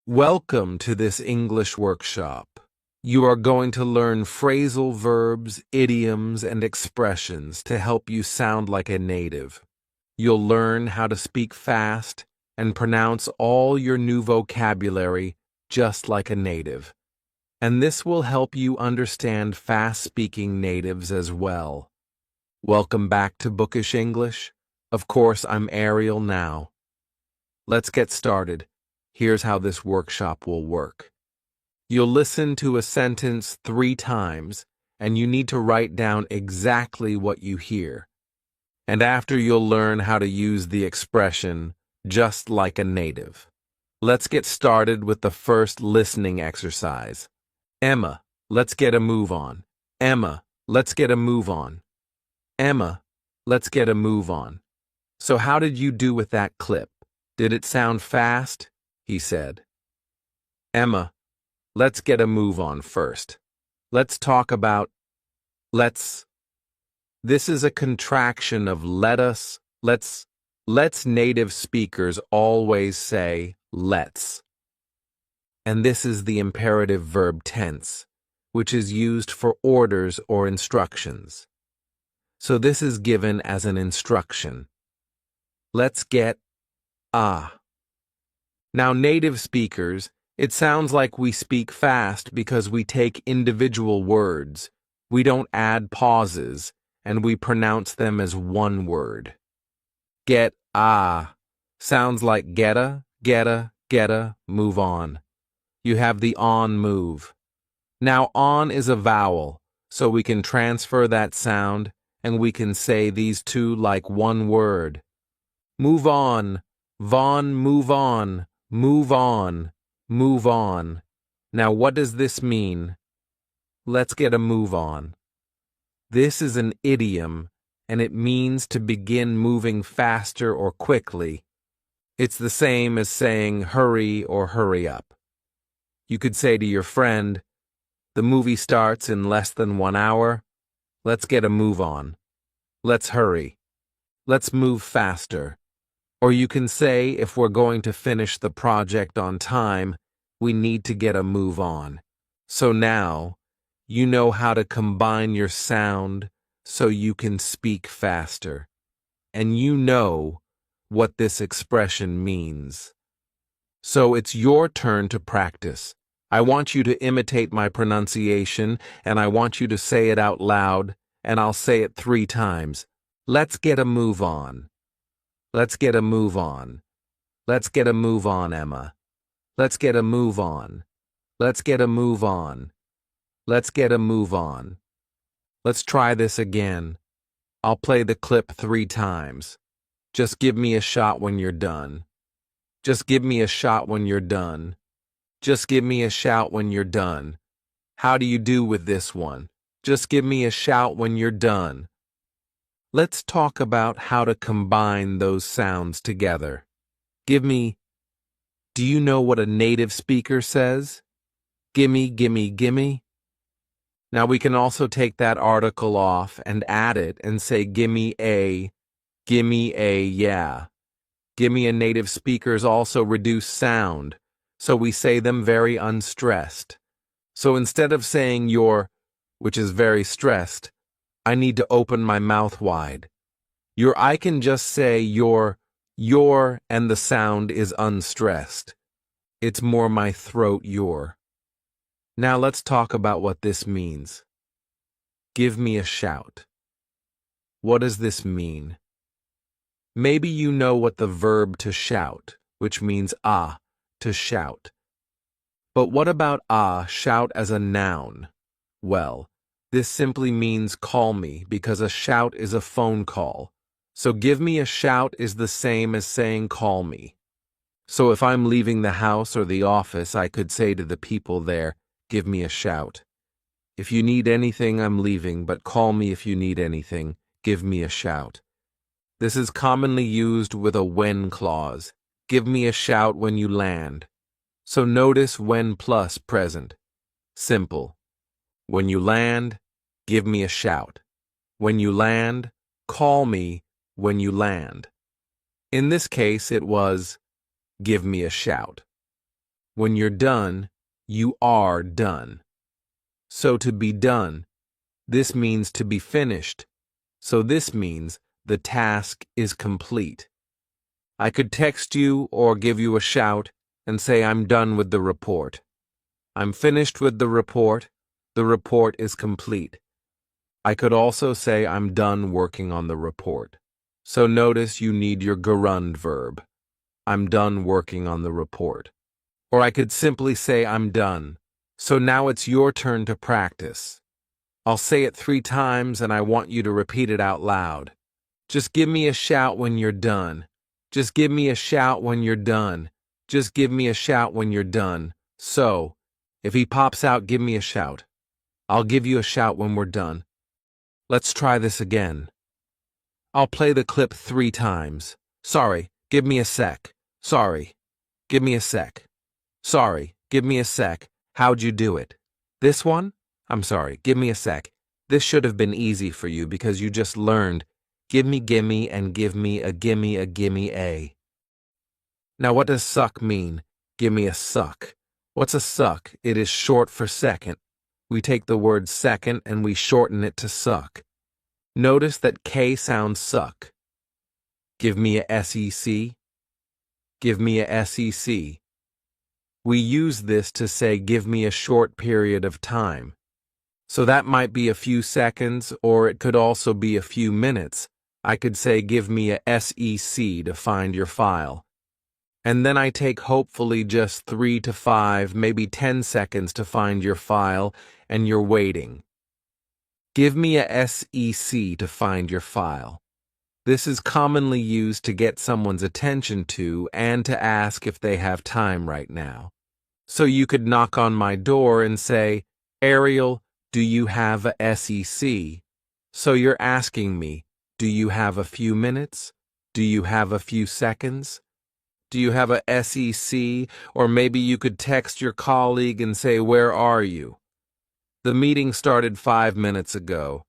Welcome to this English workshop. You are going to learn phrasal verbs, idioms, and expressions to help you sound like a native. You'll learn how to speak fast and pronounce all your new vocabulary just like a native. And this will help you understand fast-speaking natives as well. Welcome back to Bookish English. Of course, I'm Ariel now. Let's get started. Here's how this workshop will work. You'll listen to a sentence 3 times, and you need to write down exactly what you hear. And after, you'll learn how to use the expression, just like a native. Let's get started with the first listening exercise. Emma, let's get a move on. Emma, let's get a move on. Emma, let's get a move on. So how did you do with that clip? Did it sound fast? He said. Emma, let's get a move on first. Let's talk about let's. This is a contraction of let us, let's. Let's native speakers always say let's. And this is the imperative verb tense, which is used for orders or instructions. So this is given as an instruction. Let's get Now, native speakers, it sounds like we speak fast because we take individual words, we don't add pauses, and we pronounce them as one word. Get sounds like getta, move on. You have the on move. Now, on is a vowel, so we can transfer that sound and we can say these two like one word. Move on, Vaughn, move on. Move on, move on. Now, what does this mean? Let's get a move on. This is an idiom, and it means to begin moving faster or quickly. It's the same as saying hurry or hurry up. You could say to your friend, the movie starts in less than 1 hour. Let's get a move on. Let's hurry. Let's move faster. Or you can say, if we're going to finish the project on time, we need to get a move on. So now, you know how to combine your sound so you can speak faster. And you know what this expression means. So it's your turn to practice. I want you to imitate my pronunciation, and I want you to say it out loud, and I'll say it 3 times. Let's get a move on. Let's get a move on. Let's get a move on, Emma. Let's get a move on. Let's get a move on. Let's get a move on. Let's try this again. I'll play the clip 3 times. Just give me a shot when you're done. Just give me a shot when you're done. Just give me a shout when you're done. How do you do with this one? Just give me a shout when you're done. Let's talk about how to combine those sounds together. Do you know what a native speaker says? Gimme, gimme, gimme. Now we can also take that article off and add it and say gimme a, yeah. Gimme and native speakers also reduce sound, so we say them very unstressed. So instead of saying your, which is very stressed, I need to open my mouth wide. I can just say your, and the sound is unstressed. It's more my throat, your. Now let's talk about what this means. Give me a shout. What does this mean? Maybe you know what the verb to shout, which means to shout. But what about shout as a noun? Well, this simply means call me because a shout is a phone call. So give me a shout is the same as saying call me. So if I'm leaving the house or the office, I could say to the people there, give me a shout. If you need anything, I'm leaving, but call me if you need anything. Give me a shout. This is commonly used with a when clause. Give me a shout when you land. So notice when plus present. Simple. When you land, give me a shout. When you land, call me when you land. In this case, it was, give me a shout. When you're done, you are done. So to be done, this means to be finished. So this means the task is complete. I could text you or give you a shout and say I'm done with the report. I'm finished with the report. The report is complete. I could also say I'm done working on the report. So notice you need your gerund verb. I'm done working on the report. Or I could simply say I'm done. So now it's your turn to practice. I'll say it 3 times and I want you to repeat it out loud. Just give me a shout when you're done. Just give me a shout when you're done. Just give me a shout when you're done. So, if he pops out, give me a shout. I'll give you a shout when we're done. Let's try this again. I'll play the clip 3 times. Sorry, give me a sec. Sorry, give me a sec. Sorry, give me a sec. How'd you do it? This one? I'm sorry, give me a sec. This should have been easy for you because you just learned gimme, and give me a gimme a. Now what does suck mean? Give me a suck. What's a suck? It is short for second. We take the word second and we shorten it to suck. Notice that K sounds suck. Give me a SEC. Give me a SEC. We use this to say give me a short period of time. So that might be a few seconds or it could also be a few minutes. I could say give me a SEC to find your file. And then I take hopefully just 3 to 5, maybe 10 seconds to find your file and you're waiting. Give me a SEC to find your file. This is commonly used to get someone's attention to and to ask if they have time right now. So you could knock on my door and say, Ariel, do you have a SEC? So you're asking me, do you have a few minutes? Do you have a few seconds? Do you have a SEC? Or maybe you could text your colleague and say, where are you? The meeting started 5 minutes ago.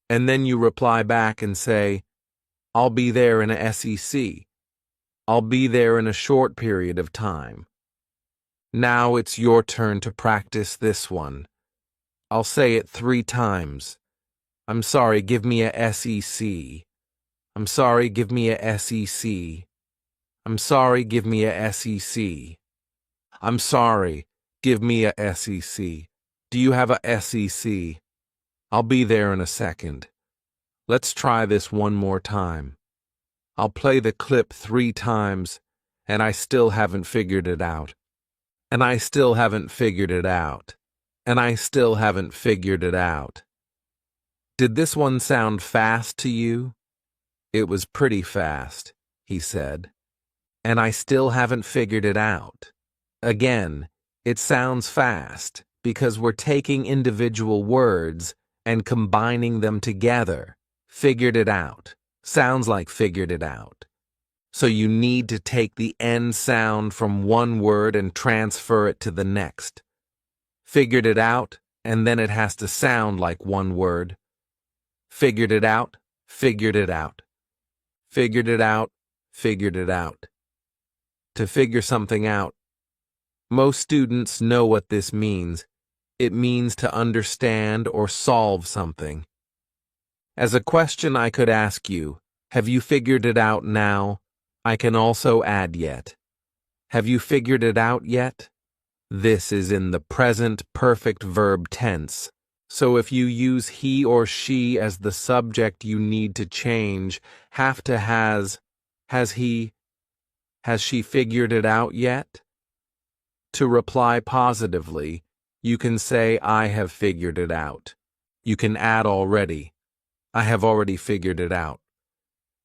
And then you reply back and say, I'll be there in a SEC. I'll be there in a short period of time. Now it's your turn to practice this one. I'll say it 3 times. I'm sorry, give me a SEC. I'm sorry, give me a SEC. I'm sorry, give me a SEC. I'm sorry, give me a SEC. Do you have a SEC? I'll be there in a second. Let's try this one more time. I'll play the clip 3 times, and I still haven't figured it out. And I still haven't figured it out. And I still haven't figured it out. Did this one sound fast to you? It was pretty fast, he said. And I still haven't figured it out. Again, it sounds fast because we're taking individual words and combining them together. Figured it out. Sounds like figured it out. So you need to take the end sound from one word and transfer it to the next. Figured it out, and then it has to sound like one word. Figured it out, figured it out. Figured it out, figured it out. To figure something out. Most students know what this means. It means to understand or solve something. As a question I could ask you, have you figured it out now? I can also add yet. Have you figured it out yet? This is in the present perfect verb tense. So if you use he or she as the subject, you need to change have to has he, has she figured it out yet? To reply positively, you can say I have figured it out. You can add already. I have already figured it out.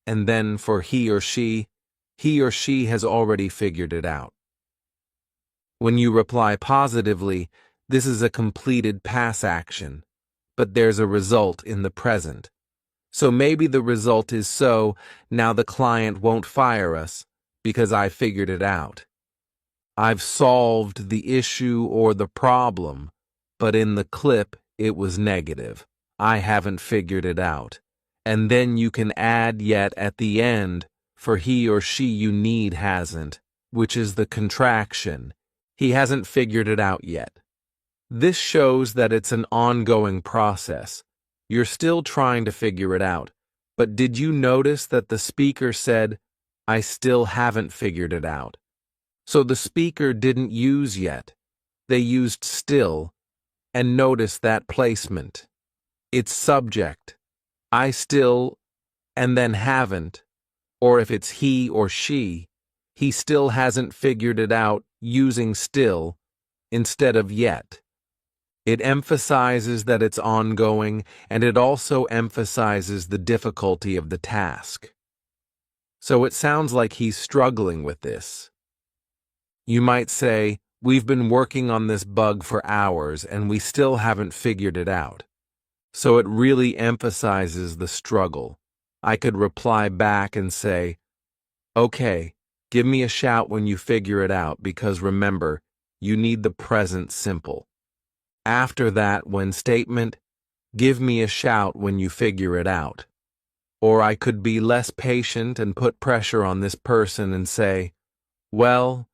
And then for he or she has already figured it out. When you reply positively, this is a completed past action, but there's a result in the present. So maybe the result is so, now the client won't fire us because I figured it out. I've solved the issue or the problem, but in the clip it was negative. I haven't figured it out. And then you can add yet at the end. For he or she you need hasn't, which is the contraction. He hasn't figured it out yet. This shows that it's an ongoing process. You're still trying to figure it out. But did you notice that the speaker said, I still haven't figured it out? So the speaker didn't use yet. They used still, and notice that placement. It's subject. I still, and then haven't. Or if it's he or she, he still hasn't figured it out using still instead of yet. It emphasizes that it's ongoing, and it also emphasizes the difficulty of the task. So it sounds like he's struggling with this. You might say, we've been working on this bug for hours and we still haven't figured it out. So it really emphasizes the struggle. I could reply back and say, okay, give me a shout when you figure it out, because remember, you need the present simple. After that, when statement, give me a shout when you figure it out. Or I could be less patient and put pressure on this person and say, well,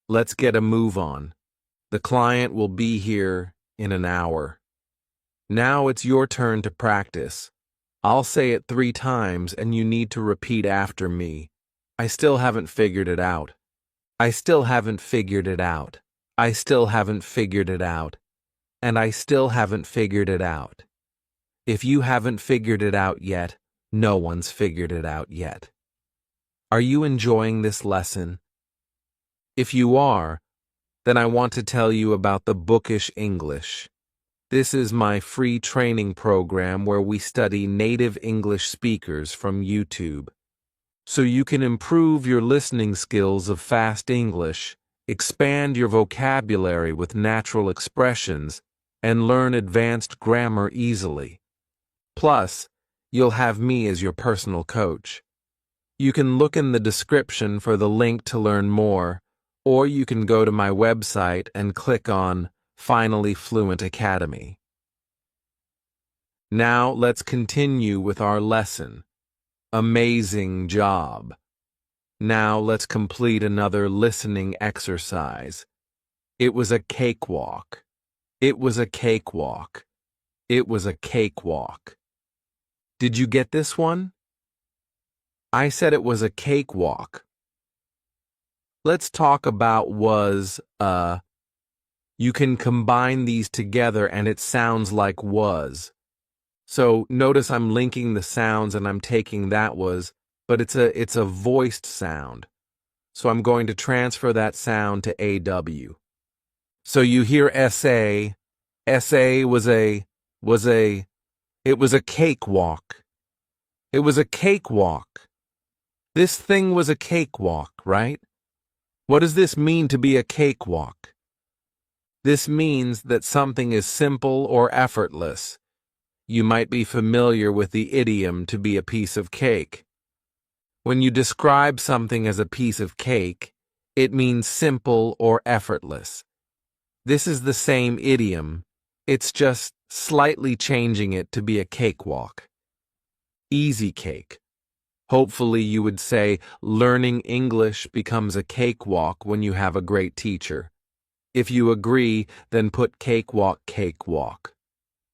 let's get a move on. The client will be here in an hour. Now it's your turn to practice. I'll say it 3 times and you need to repeat after me. I still haven't figured it out. I still haven't figured it out. I still haven't figured it out. And I still haven't figured it out. If you haven't figured it out yet, no one's figured it out yet. Are you enjoying this lesson? If you are, then I want to tell you about the Bookish English. This is my free training program where we study native English speakers from YouTube. So you can improve your listening skills of fast English, expand your vocabulary with natural expressions, and learn advanced grammar easily. Plus, you'll have me as your personal coach. You can look in the description for the link to learn more, or you can go to my website and click on Finally Fluent Academy. Now let's continue with our lesson. Amazing job. Now let's complete another listening exercise. It was a cakewalk. It was a cakewalk. It was a cakewalk. Did you get this one? I said it was a cakewalk. Let's talk about was, You can combine these together and it sounds like was. So notice I'm linking the sounds and I'm taking that was, but it's a voiced sound. So I'm going to transfer that sound to AW. So you hear SA. SA was a, it was a cakewalk. It was a cakewalk. This thing was a cakewalk, right? What does this mean to be a cakewalk? This means that something is simple or effortless. You might be familiar with the idiom to be a piece of cake. When you describe something as a piece of cake, it means simple or effortless. This is the same idiom. It's just slightly changing it to be a cakewalk. Easy cake. Hopefully you would say learning English becomes a cakewalk when you have a great teacher. If you agree, then put cakewalk, cakewalk.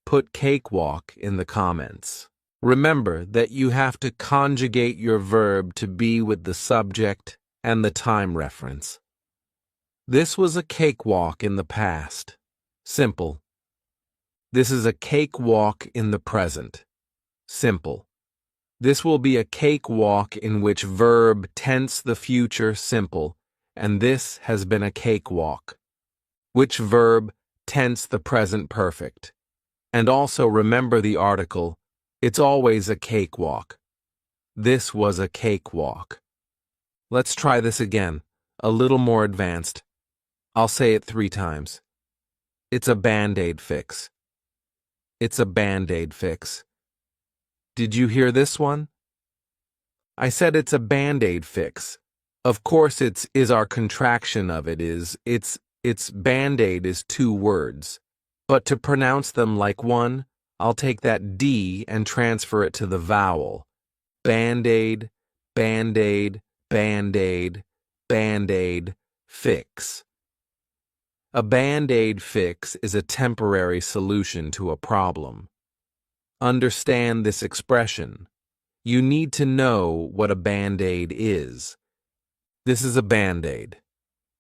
Put cakewalk in the comments. Remember that you have to conjugate your verb to be with the subject and the time reference. This was a cakewalk in the past. Simple. This is a cakewalk in the present. Simple. This will be a cakewalk in which verb tense the future simple, and this has been a cakewalk. Which verb tense the present perfect. And also remember the article, it's always a cakewalk. This was a cakewalk. Let's try this again, a little more advanced. I'll say it 3 times. It's a Band-Aid fix. It's a Band-Aid fix. Did you hear this one? I said it's a Band-Aid fix. Of course is our contraction of it is, it's Band-Aid is 2 words. But to pronounce them like one, I'll take that D and transfer it to the vowel. Band-Aid, Band-Aid, Band-Aid, Band-Aid, fix. A band-aid fix is a temporary solution to a problem. Understand this expression. You need to know what a band-aid is. This is a band-aid.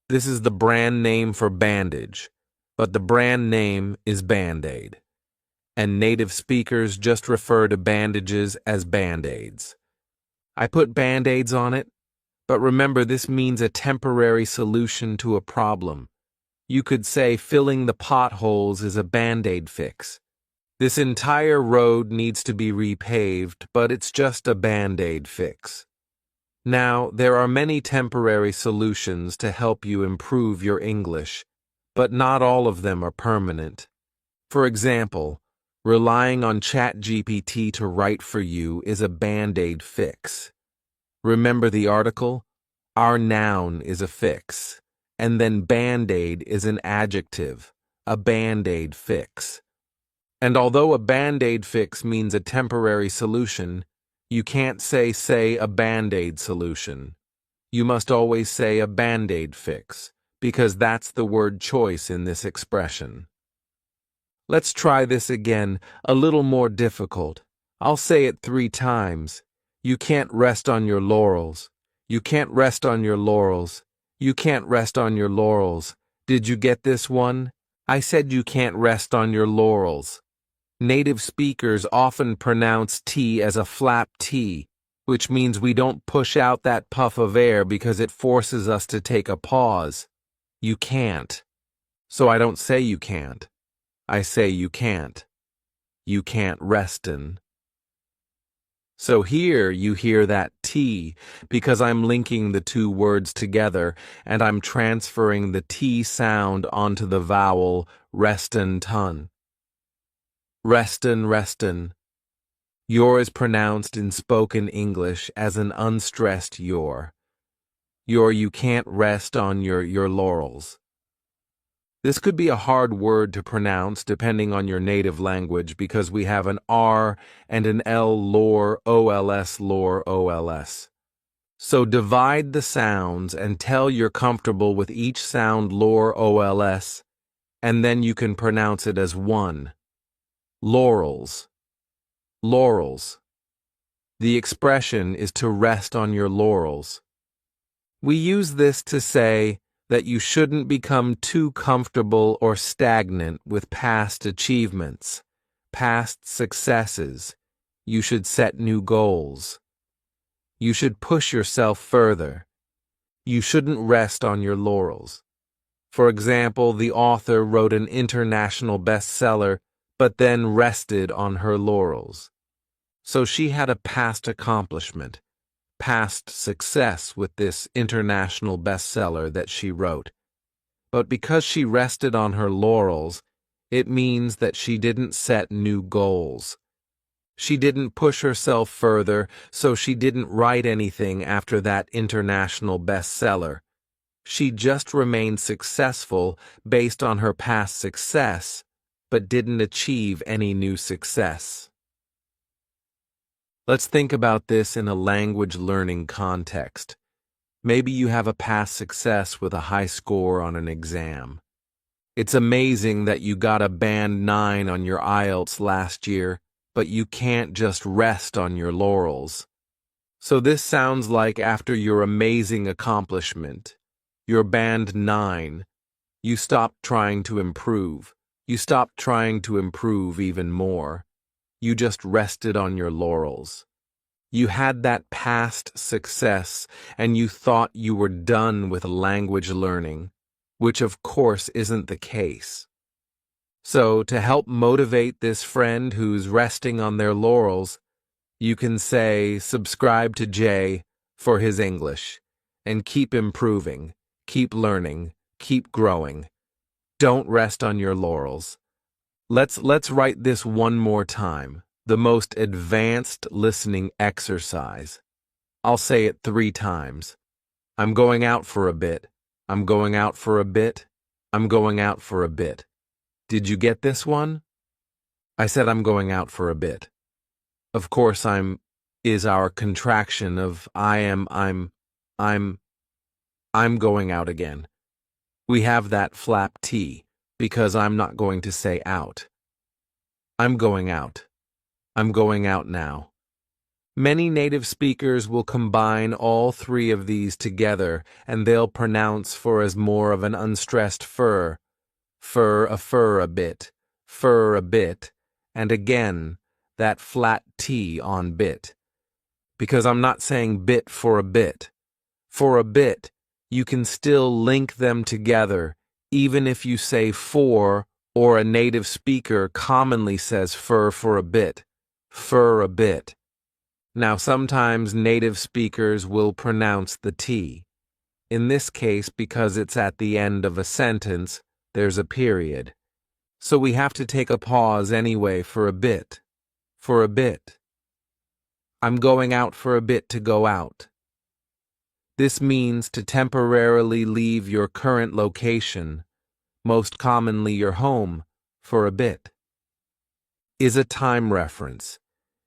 This is the brand name for bandage, but the brand name is Band-Aid. And native speakers just refer to bandages as Band-Aids. I put Band-Aids on it, but remember this means a temporary solution to a problem. You could say filling the potholes is a Band-Aid fix. This entire road needs to be repaved, but it's just a Band-Aid fix. Now, there are many temporary solutions to help you improve your English, but not all of them are permanent. For example, relying on ChatGPT to write for you is a Band-Aid fix. Remember the article? Our noun is a fix, and then Band-Aid is an adjective, a Band-Aid fix. And although a Band-Aid fix means a temporary solution, you can't say a Band-Aid solution. You must always say a Band-Aid fix, because that's the word choice in this expression. Let's try this again, a little more difficult. I'll say it 3 times. You can't rest on your laurels. You can't rest on your laurels. You can't rest on your laurels. Did you get this one? I said you can't rest on your laurels. Native speakers often pronounce T as a flap T, which means we don't push out that puff of air because it forces us to take a pause. You can't. So I don't say you can't. I say you can't. You can't restin'. So here you hear that T because I'm linking the 2 words together and I'm transferring the T sound onto the vowel restin' ton. Restin', restin'. Your is pronounced in spoken English as an unstressed your. You can't rest on your laurels. This could be a hard word to pronounce depending on your native language because we have an R and an L lore, OLS lore, OLS. So divide the sounds and tell you're comfortable with each sound lore, OLS, and then you can pronounce it as one. Laurels. Laurels. The expression is to rest on your laurels. We use this to say that you shouldn't become too comfortable or stagnant with past achievements, past successes. You should set new goals. You should push yourself further. You shouldn't rest on your laurels. For example, the author wrote an international bestseller but then rested on her laurels. So she had a past accomplishment, past success with this international bestseller that she wrote. But because she rested on her laurels, it means that she didn't set new goals. She didn't push herself further, so she didn't write anything after that international bestseller. She just remained successful based on her past success, but didn't achieve any new success. Let's think about this in a language learning context. Maybe you have a past success with a high score on an exam. It's amazing that you got a band 9 on your IELTS last year, but you can't just rest on your laurels. So this sounds like after your amazing accomplishment, your band 9, you stopped trying to improve. You stopped trying to improve even more. You just rested on your laurels. You had that past success and you thought you were done with language learning, which of course isn't the case. So to help motivate this friend who's resting on their laurels, you can say subscribe to Jay for his English and keep improving, keep learning, keep growing. Don't rest on your laurels. Let's write this one more time. The most advanced listening exercise. I'll say it 3 times. I'm going out for a bit. I'm going out for a bit. I'm going out for a bit. Did you get this one? I said I'm going out for a bit. Of course, is our contraction of I'm going out again. We have that flap T because I'm not going to say out. I'm going out. I'm going out now. Many native speakers will combine all three of these together and they'll pronounce for as more of an unstressed fur, fur a bit, and again, that flat T on bit. Because I'm not saying bit for a bit. For a bit, you can still link them together, even if you say for, or a native speaker commonly says fur for a bit. Now, sometimes native speakers will pronounce the T. In this case, because it's at the end of a sentence, there's a period. So we have to take a pause anyway for a bit. For a bit. I'm going out for a bit to go out. This means to temporarily leave your current location, most commonly your home, for a bit. Is a time reference,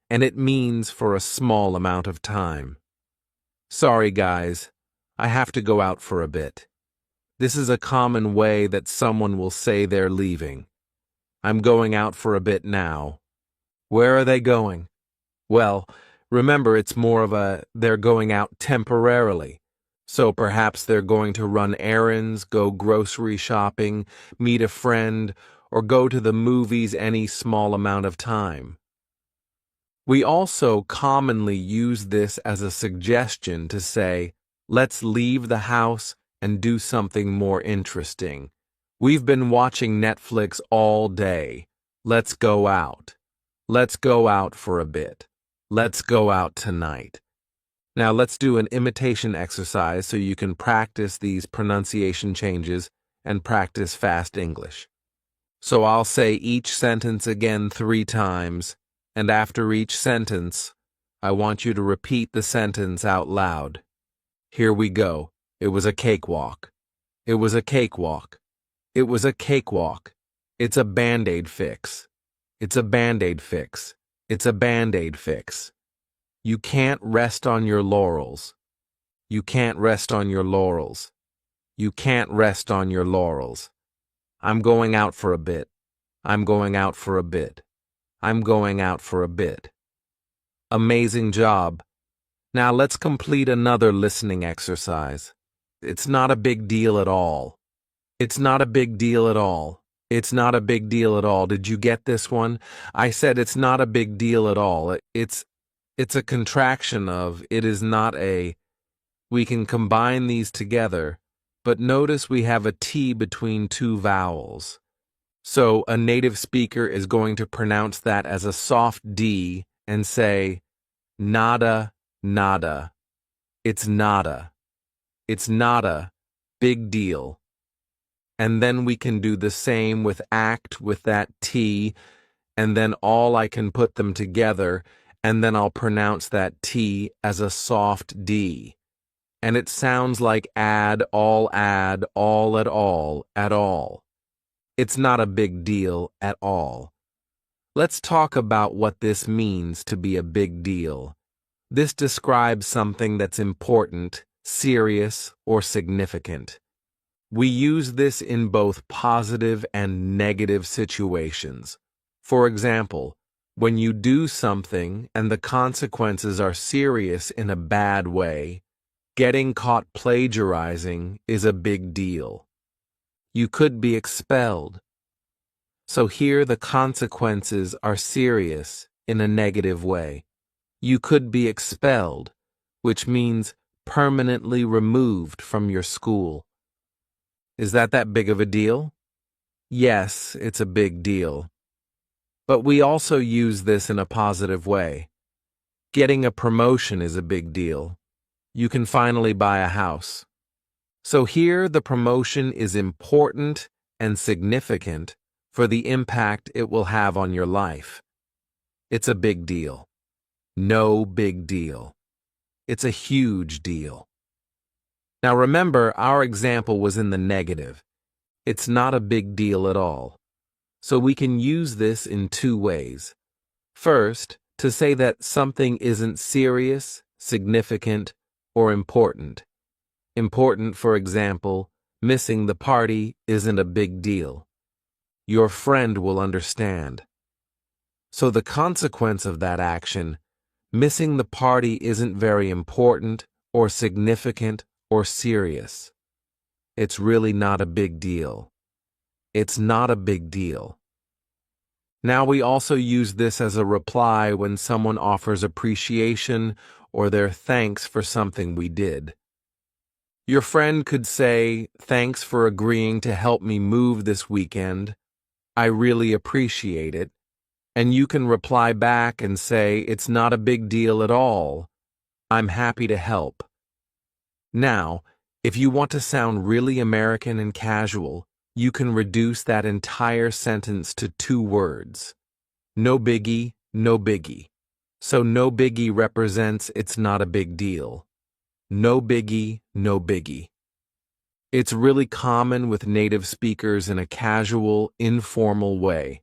and it means for a small amount of time. Sorry guys, I have to go out for a bit. This is a common way that someone will say they're leaving. I'm going out for a bit now. Where are they going? Well, remember it's more of a they're going out temporarily. So perhaps they're going to run errands, go grocery shopping, meet a friend, or go to the movies any small amount of time. We also commonly use this as a suggestion to say, let's leave the house and do something more interesting. We've been watching Netflix all day. Let's go out. Let's go out for a bit. Let's go out tonight. Now let's do an imitation exercise so you can practice these pronunciation changes and practice fast English. So I'll say each sentence again 3 times, and after each sentence, I want you to repeat the sentence out loud. Here we go. It was a cakewalk. It was a cakewalk. It was a cakewalk. It's a Band-Aid fix. It's a Band-Aid fix. It's a Band-Aid fix. You can't rest on your laurels. You can't rest on your laurels. You can't rest on your laurels. I'm going out for a bit. I'm going out for a bit. I'm going out for a bit. Amazing job. Now let's complete another listening exercise. It's not a big deal at all. It's not a big deal at all. It's not a big deal at all. Did you get this one? I said it's not a big deal at all. It's a contraction of it is not a. We can combine these together, but notice we have a T between 2 vowels. So a native speaker is going to pronounce that as a soft D and say, nada, nada. It's nada. It's nada. Big deal. And then we can do the same with act with that T, and then all I can put them together, and then I'll pronounce that T as a soft D. And it sounds like add, all at all. It's not a big deal at all. Let's talk about what this means to be a big deal. This describes something that's important, serious, or significant. We use this in both positive and negative situations. For example, when you do something and the consequences are serious in a bad way, getting caught plagiarizing is a big deal. You could be expelled. So here the consequences are serious in a negative way. You could be expelled, which means permanently removed from your school. Is that big of a deal? Yes, it's a big deal. But we also use this in a positive way. Getting a promotion is a big deal. You can finally buy a house. So here the promotion is important and significant for the impact it will have on your life. It's a big deal. No big deal. It's a huge deal. Now remember, our example was in the negative. It's not a big deal at all. So we can use this in 2 ways. First, to say that something isn't serious, significant, or important. Important, for example, Missing the party isn't a big deal. Your friend will understand. So the consequence of that action, missing the party, isn't very important or significant or serious. It's really not a big deal. It's not a big deal. Now we also use this as a reply when someone offers appreciation or their thanks for something we did. Your friend could say, "Thanks for agreeing to help me move this weekend. I really appreciate it." And you can reply back and say, "It's not a big deal at all. I'm happy to help." Now, if you want to sound really American and casual, you can reduce that entire sentence to 2 words. No biggie, no biggie. So no biggie represents it's not a big deal. No biggie, no biggie. It's really common with native speakers in a casual, informal way.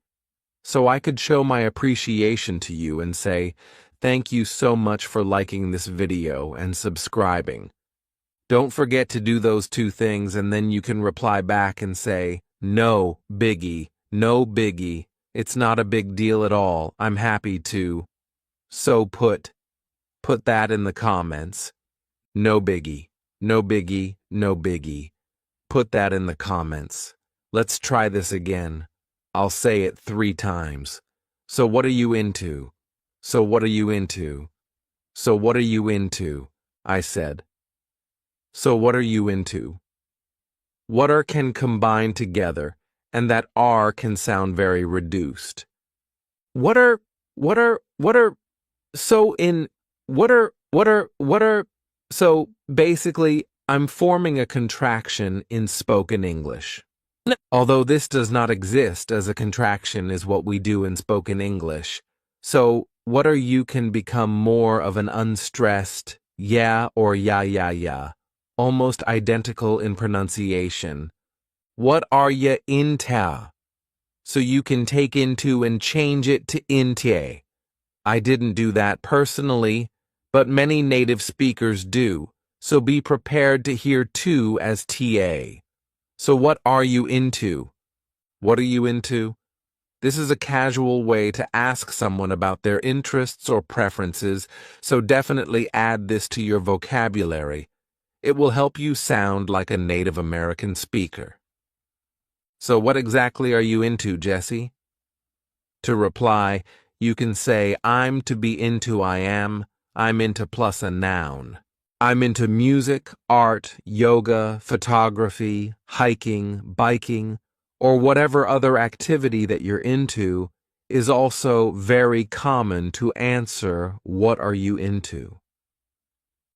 So I could show my appreciation to you and say, "Thank you so much for liking this video and subscribing." Don't forget to do those 2 things, and then you can reply back and say, "No biggie, no biggie. It's not a big deal at all. I'm happy to." So put that in the comments. No biggie, no biggie, no biggie. Put that in the comments. Let's try this again. I'll say it 3 times. So what are you into? So what are you into? So what are you into? I said. So what are you into? What are can combine together, and that are can sound very reduced. What are, so in, so basically, I'm forming a contraction in spoken English. Although this does not exist as a contraction is what we do in spoken English. So, what are you can become more of an unstressed yeah or yeah, almost identical in pronunciation. What are ya into? So you can take into and change it to inte. I didn't do that personally, but many native speakers do, so be prepared to hear to as ta. So what are you into? What are you into? This is a casual way to ask someone about their interests or preferences, so definitely add this to your vocabulary. It will help you sound like a Native American speaker. So what exactly are you into, Jesse? To reply, you can say, I'm to be into I am, I'm into plus a noun. I'm into music, art, yoga, photography, hiking, biking, or whatever other activity that you're into is also very common to answer, what are you into?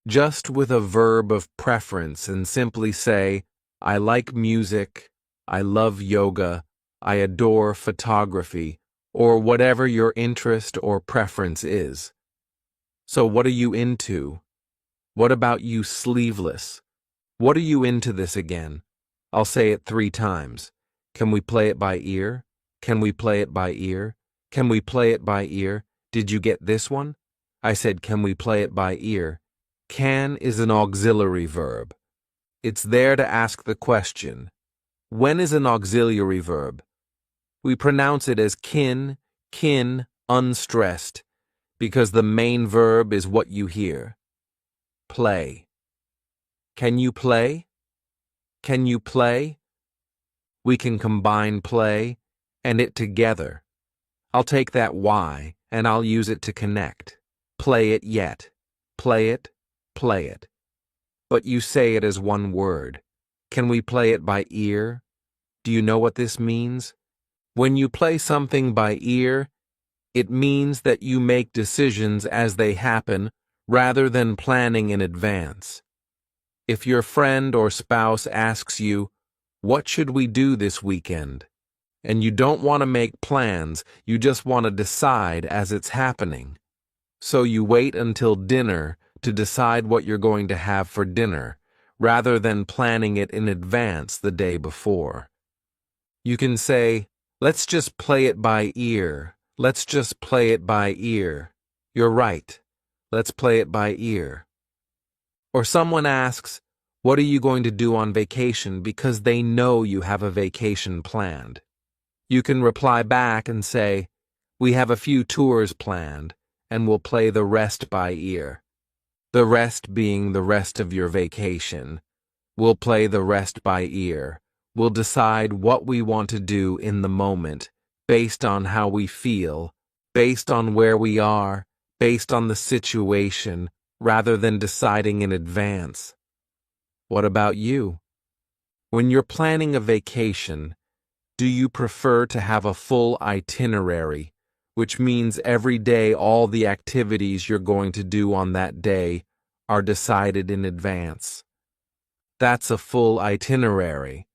Just with a verb of preference and simply say, I like music, I love yoga, I adore photography, or whatever your interest or preference is. So what are you into? What about you sleeveless? What are you into this again? I'll say it 3 times. Can we play it by ear? Can we play it by ear? Can we play it by ear? Did you get this one? I said, can we play it by ear? Can is an auxiliary verb. It's there to ask the question. When is an auxiliary verb? We pronounce it as kin, unstressed, because the main verb is what you hear. Play. Can you play? Can you play? We can combine play and it together. I'll take that Y and I'll use it to connect. Play it yet. Play it, play it. But you say it as one word. Can we play it by ear? Do you know what this means? When you play something by ear, it means that you make decisions as they happen rather than planning in advance. If your friend or spouse asks you, what should we do this weekend? And you don't want to make plans, you just want to decide as it's happening. So you wait until dinner to decide what you're going to have for dinner, rather than planning it in advance the day before. You can say, let's just play it by ear. Let's just play it by ear. You're right. Let's play it by ear. Or someone asks, What are you going to do on vacation because they know you have a vacation planned? You can reply back and say, we have a few tours planned, and we'll play the rest by ear. The rest being the rest of your vacation. We'll play the rest by ear. We'll decide what we want to do in the moment, based on how we feel, based on where we are, based on the situation, rather than deciding in advance. What about you? When you're planning a vacation, do you prefer to have a full itinerary, which means every day all the activities you're going to do on that day are decided in advance? That's a full itinerary.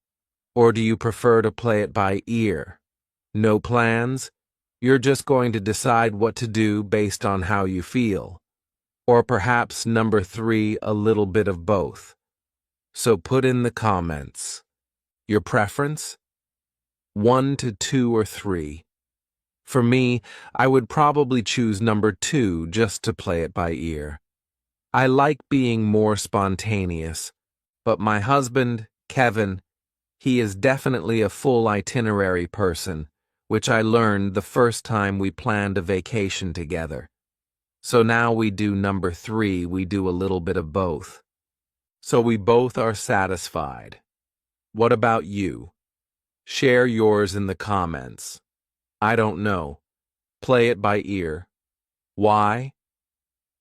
Or do you prefer to play it by ear? No plans? You're just going to decide what to do based on how you feel. Or perhaps number 3, a little bit of both. So put in the comments. Your preference? 1 to 2 or 3. For me, I would probably choose number 2 just to play it by ear. I like being more spontaneous, but my husband, Kevin, he is definitely a full itinerary person, which I learned the first time we planned a vacation together. So now we do number 3, we do a little bit of both. So we both are satisfied. What about you? Share yours in the comments. I don't know. Play it by ear. Why?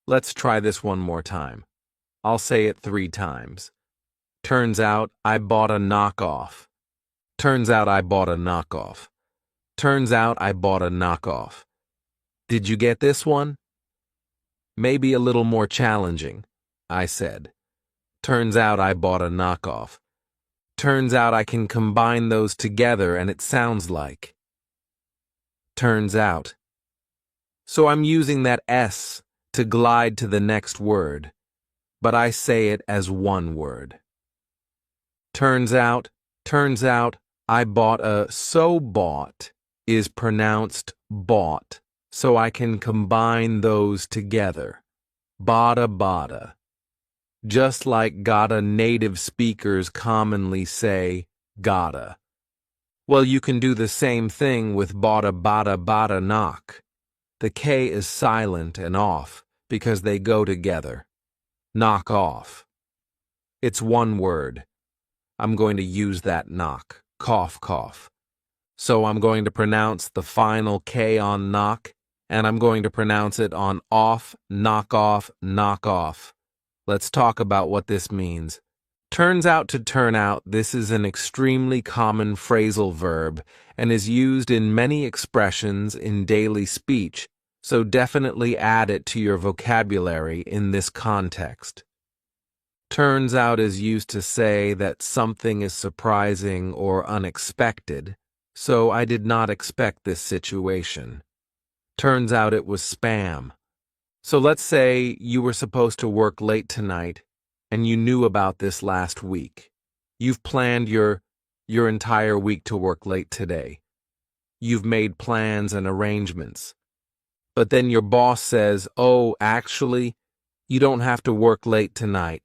Let's try this one more time. I'll say it 3 times. Turns out I bought a knockoff. Turns out I bought a knockoff. Turns out I bought a knockoff. Did you get this one? Maybe a little more challenging, I said. Turns out I bought a knockoff. Turns out I can combine those together and it sounds like. Turns out. So I'm using that S to glide to the next word, but I say it as one word. Turns out, I bought a, so bought is pronounced bought, so I can combine those together. Bada bada. Just like gotta native speakers commonly say gotta. Well, you can do the same thing with bada bada bada knock. The K is silent and off because they go together. Knock off. It's one word. I'm going to use that knock. Cough, cough. So I'm going to pronounce the final K on knock, and I'm going to pronounce it on off, knock off, knock off. Let's talk about what this means. Turns out to turn out, this is an extremely common phrasal verb and is used in many expressions in daily speech, so definitely add it to your vocabulary in this context. Turns out is used to say that something is surprising or unexpected, so I did not expect this situation. Turns out it was spam. So let's say you were supposed to work late tonight and you knew about this last week. You've planned your entire week to work late today. You've made plans and arrangements. But then your boss says, oh, actually, you don't have to work late tonight.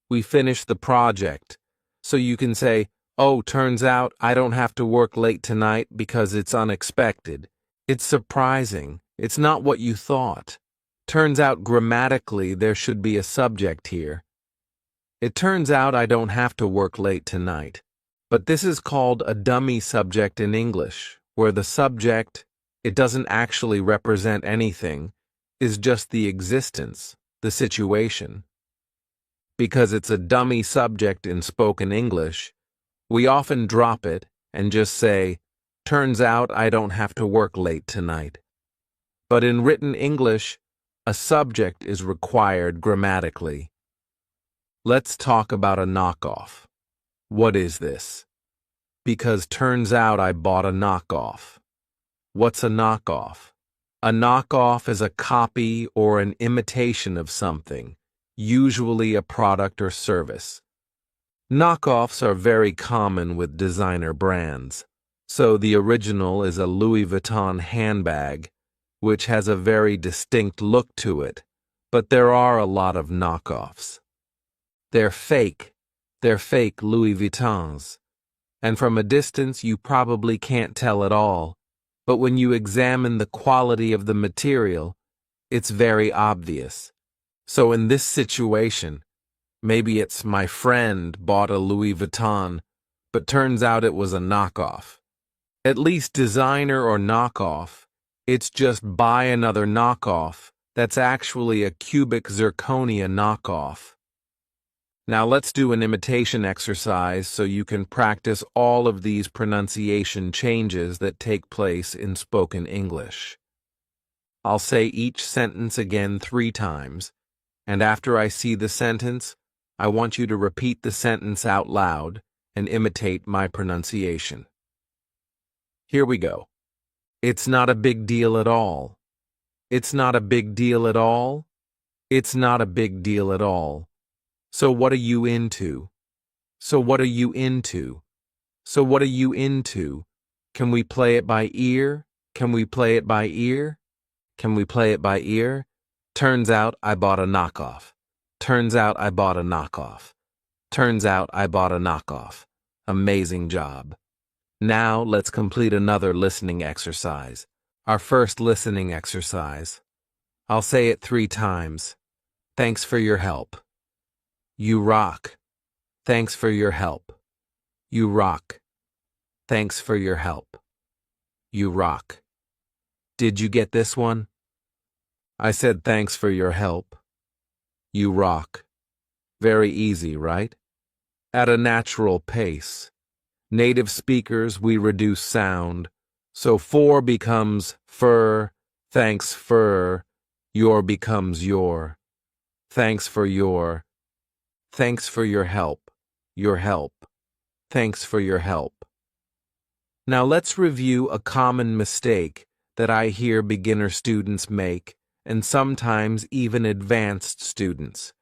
We finished the project. So you can say, oh, turns out I don't have to work late tonight because it's unexpected. It's surprising. It's not what you thought. Turns out grammatically there should be a subject here. It turns out I don't have to work late tonight. But this is called a dummy subject in English, where the subject, it doesn't actually represent anything, is just the existence, the situation. Because it's a dummy subject in spoken English, we often drop it and just say, turns out I don't have to work late tonight. But in written English, a subject is required grammatically. Let's talk about a knockoff. What is this? Because turns out I bought a knockoff. What's a knockoff? A knockoff is a copy or an imitation of something, usually a product or service. Knockoffs are very common with designer brands. So the original is a Louis Vuitton handbag, which has a very distinct look to it, but there are a lot of knockoffs. They're fake, They're fake Louis Vuittons. And from a distance you probably can't tell at all, but when you examine the quality of the material, it's very obvious. So in this situation, maybe it's my friend bought a Louis Vuitton, but turns out it was a knockoff. At least designer or knockoff, it's just buy another knockoff that's actually a cubic zirconia knockoff. Now let's do an imitation exercise so you can practice all of these pronunciation changes that take place in spoken English. I'll say each sentence again 3 times, and after I see the sentence, I want you to repeat the sentence out loud and imitate my pronunciation. Here we go. It's not a big deal at all. It's not a big deal at all. It's not a big deal at all. So what are you into? So what are you into? So what are you into? Can we play it by ear? Can we play it by ear? Can we play it by ear? Turns out I bought a knockoff. Turns out I bought a knockoff. Turns out I bought a knockoff. Amazing job. Now let's complete another listening exercise. Our first listening exercise. I'll say it 3 times. Thanks for your help. You rock. Thanks for your help. You rock. Thanks for your help. You rock. Did you get this one? I said thanks for your help. You rock. Very easy, right? At a natural pace. Native speakers, we reduce sound. So for becomes fur, thanks fur, your becomes your. Thanks for your. Thanks for your help. Your help. Thanks for your help. Now let's review a common mistake that I hear beginner students make, and sometimes even advanced students.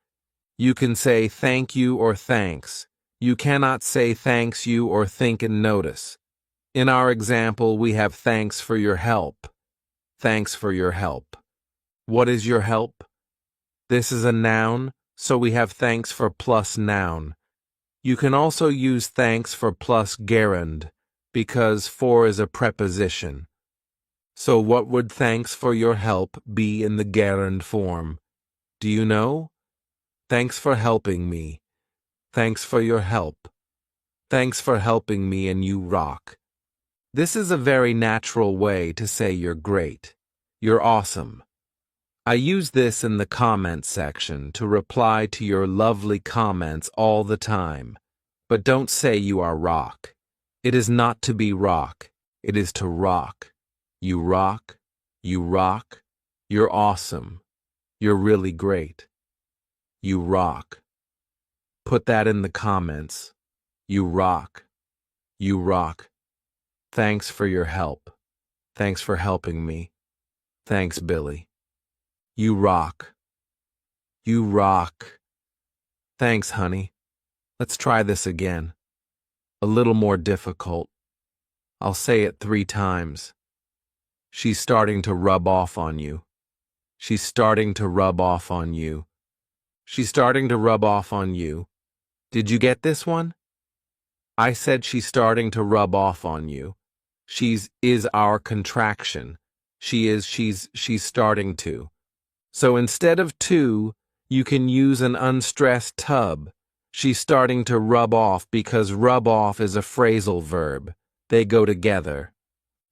You can say thank you or thanks. You cannot say thanks you or think and notice. In our example, we have thanks for your help. Thanks for your help. What is your help? This is a noun, so we have thanks for plus noun. You can also use thanks for plus gerund, because for is a preposition. So what would thanks for your help be in the gerund form? Do you know? Thanks for helping me. Thanks for your help. Thanks for helping me and you rock. This is a very natural way to say you're great. You're awesome. I use this in the comment section to reply to your lovely comments all the time. But don't say you are rock. It is not to be rock. It is to rock. You rock. You rock. You're awesome. You're really great. You rock. Put that in the comments. You rock. You rock. Thanks for your help. Thanks for helping me. Thanks, Billy. You rock. You rock. Thanks, honey. Let's try this again. A little more difficult. I'll say it 3 times. She's starting to rub off on you. She's starting to rub off on you. She's starting to rub off on you. Did you get this one? I said she's starting to rub off on you. She's is our contraction. She's starting to. So instead of to, you can use an unstressed tub. She's starting to rub off because rub off is a phrasal verb. They go together.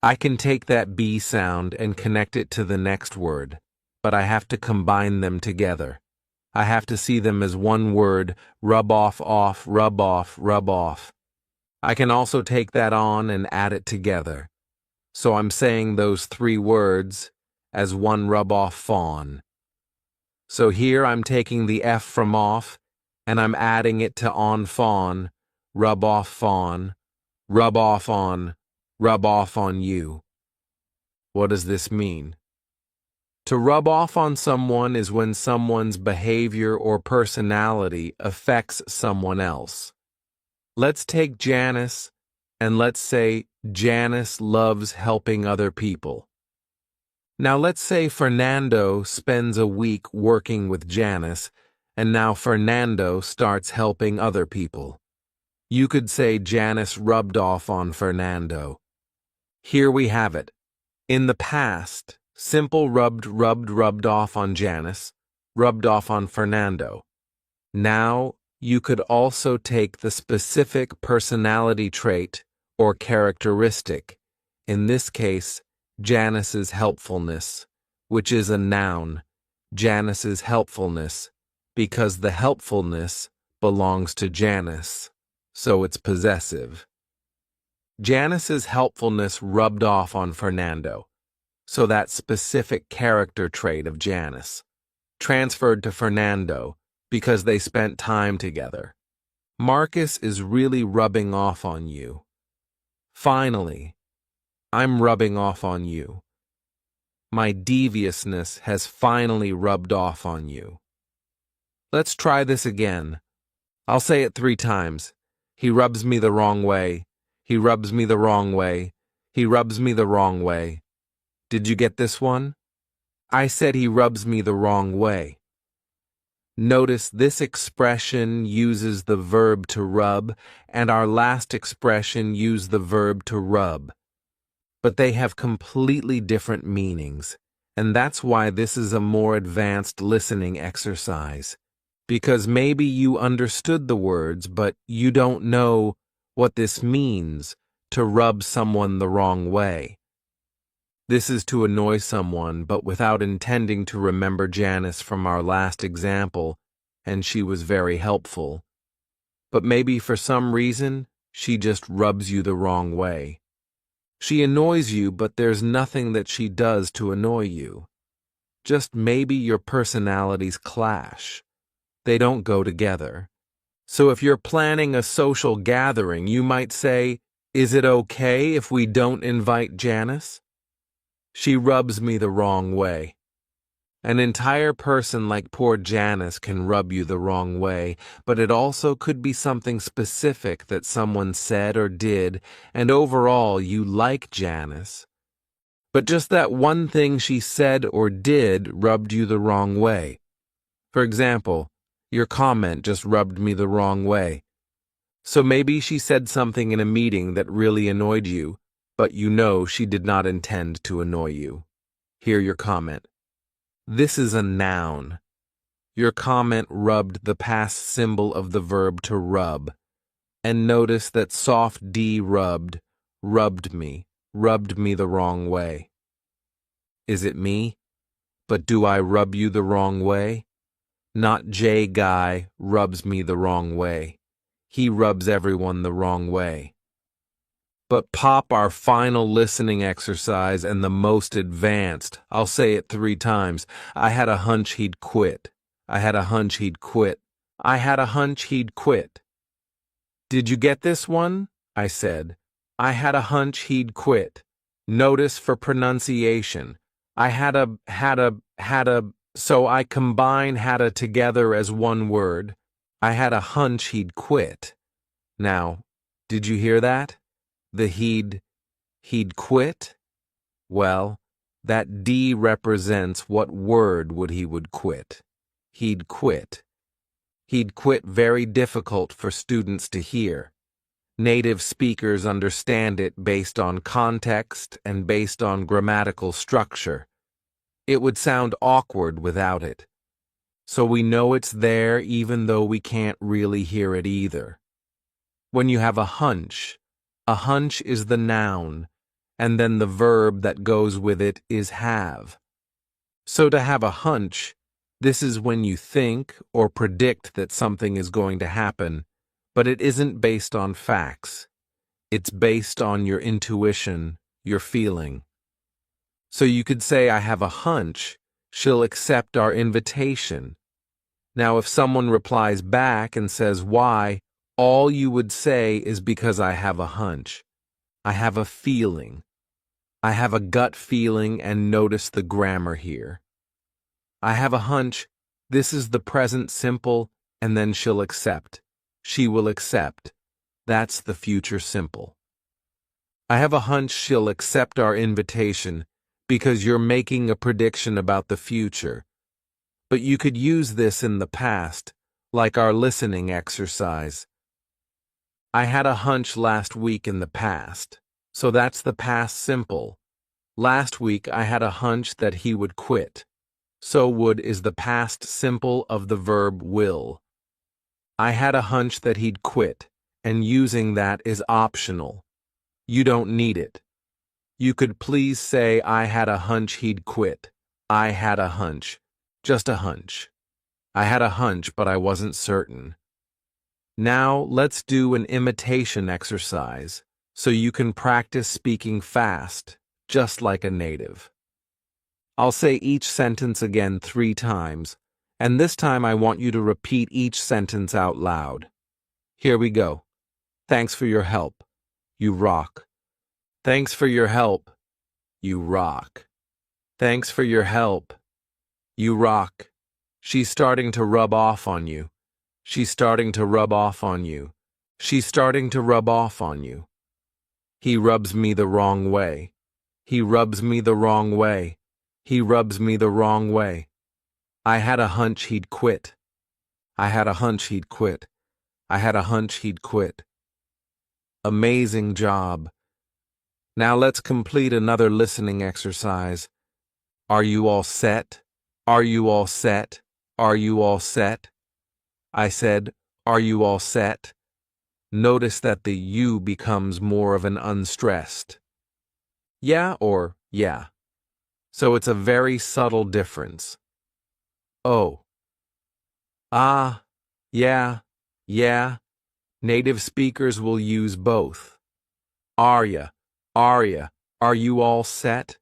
I can take that B sound and connect it to the next word, but I have to combine them together. I have to see them as one word, rub off, off, rub off, rub off. I can also take that on and add it together. So I'm saying those 3 words as one rub off fawn. So here I'm taking the F from off and I'm adding it to on fawn, rub off fawn, rub off on you. What does this mean? To rub off on someone is when someone's behavior or personality affects someone else. Let's take Janice and let's say Janice loves helping other people. Now let's say Fernando spends a week working with Janice and now Fernando starts helping other people. You could say Janice rubbed off on Fernando. Here we have it. In the past, simple rubbed off on Janice, rubbed off on Fernando. Now, you could also take the specific personality trait or characteristic, in this case, Janice's helpfulness, which is a noun, Janice's helpfulness, because the helpfulness belongs to Janice, so it's possessive. Janice's helpfulness rubbed off on Fernando, so that specific character trait of Janice transferred to Fernando because they spent time together. Marcus is really rubbing off on you. Finally, I'm rubbing off on you. My deviousness has finally rubbed off on you. Let's try this again. I'll say it 3 times. He rubs me the wrong way. He rubs me the wrong way. He rubs me the wrong way. Did you get this one? I said he rubs me the wrong way. Notice this expression uses the verb to rub, and our last expression used the verb to rub. But they have completely different meanings, and that's why this is a more advanced listening exercise. Because maybe you understood the words, but you don't know what this means, to rub someone the wrong way. This is to annoy someone, but without intending to remember Janice from our last example, and she was very helpful. But maybe for some reason, she just rubs you the wrong way. She annoys you, but there's nothing that she does to annoy you. Just maybe your personalities clash. They don't go together. So if you're planning a social gathering, you might say, "Is it okay if we don't invite Janice? She rubs me the wrong way." An entire person like poor Janice can rub you the wrong way, but it also could be something specific that someone said or did, and overall you like Janice. But just that one thing she said or did rubbed you the wrong way. For example, your comment just rubbed me the wrong way. So maybe she said something in a meeting that really annoyed you, but you know she did not intend to annoy you. Hear your comment. This is a noun. Your comment rubbed the past symbol of the verb to rub. And notice that soft D rubbed me the wrong way. Is it me? But do I rub you the wrong way? Not J guy rubs me the wrong way. He rubs everyone the wrong way. But pop our final listening exercise and the most advanced. I'll say it 3 times. I had a hunch he'd quit. I had a hunch he'd quit. I had a hunch he'd quit. Did you get this one? I said. I had a hunch he'd quit. Notice for pronunciation. I had a, so I combine hadda together as one word. I had a hunch he'd quit. Now, did you hear that? The he'd quit? Well, that D represents what word he would quit. He'd quit. He'd quit very difficult for students to hear. Native speakers understand it based on context and based on grammatical structure. It would sound awkward without it. So we know it's there even though we can't really hear it either. When you have a hunch is the noun, and then the verb that goes with it is have. So to have a hunch, this is when you think or predict that something is going to happen, but it isn't based on facts. It's based on your intuition, your feeling. So you could say, I have a hunch she'll accept our invitation. Now if someone replies back and says why, all you would say is because I have a hunch. I have a feeling. I have a gut feeling, and notice the grammar here. I have a hunch, this is the present simple, and then she'll accept. She will accept. That's the future simple. I have a hunch she'll accept our invitation because you're making a prediction about the future. But you could use this in the past, like our listening exercise. I had a hunch last week in the past. So that's the past simple. Last week I had a hunch that he would quit. So would is the past simple of the verb will. I had a hunch that he'd quit, and using that is optional. You don't need it. You could please say I had a hunch he'd quit. I had a hunch. Just a hunch. I had a hunch, but I wasn't certain. Now let's do an imitation exercise, so you can practice speaking fast, just like a native. I'll say each sentence again 3 times, and this time I want you to repeat each sentence out loud. Here we go. Thanks for your help. You rock. Thanks for your help. You rock. Thanks for your help. You rock. She's starting to rub off on you. She's starting to rub off on you. She's starting to rub off on you. He rubs me the wrong way. He rubs me the wrong way. He rubs me the wrong way. I had a hunch he'd quit. I had a hunch he'd quit. I had a hunch he'd quit. Amazing job. Now let's complete another listening exercise. Are you all set? Are you all set? Are you all set? I said, are you all set? Notice that the you becomes more of an unstressed. Yeah or yeah. So it's a very subtle difference. Oh. Ah. Yeah. Yeah. Native speakers will use both. Are ya? Are ya? Are you all set?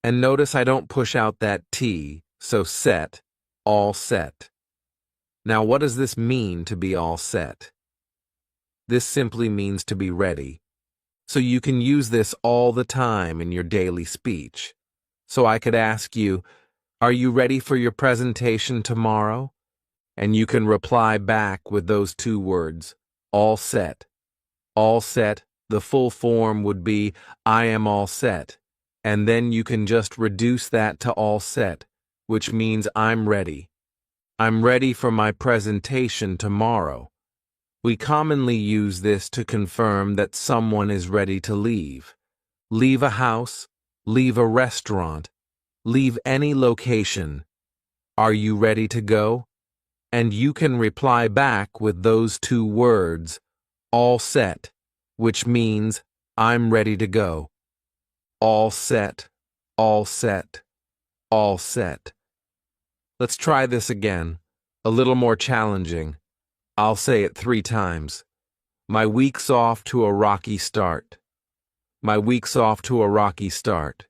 And notice I don't push out that T, so set, all set. Now what does this mean to be all set? This simply means to be ready. So you can use this all the time in your daily speech. So I could ask you, are you ready for your presentation tomorrow? And you can reply back with those 2 words, all set. All set, the full form would be, I am all set. And then you can just reduce that to all set, which means I'm ready. I'm ready for my presentation tomorrow. We commonly use this to confirm that someone is ready to leave. Leave a house, leave a restaurant, leave any location. Are you ready to go? And you can reply back with those 2 words, all set, which means I'm ready to go. All set, all set, all set. Let's try this again, a little more challenging. I'll say it 3 times. My week's off to a rocky start. My week's off to a rocky start.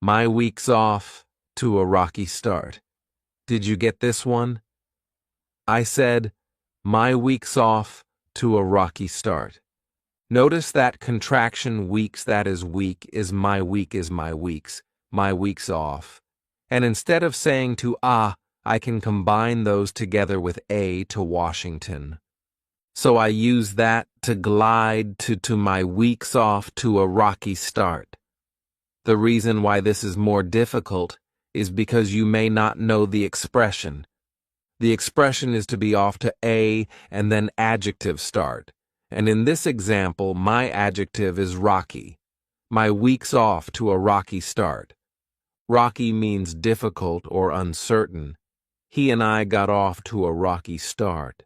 My week's off to a rocky start. Did you get this one? I said, my week's off to a rocky start. Notice that contraction weeks, that is week, is my week's off. And instead of saying to I can combine those together with a to Washington. So I use that to glide to my week's off to a rocky start. The reason why this is more difficult is because you may not know the expression. The expression is to be off to a and then adjective start. And in this example, my adjective is rocky. My week's off to a rocky start. Rocky means difficult or uncertain. He and I got off to a rocky start.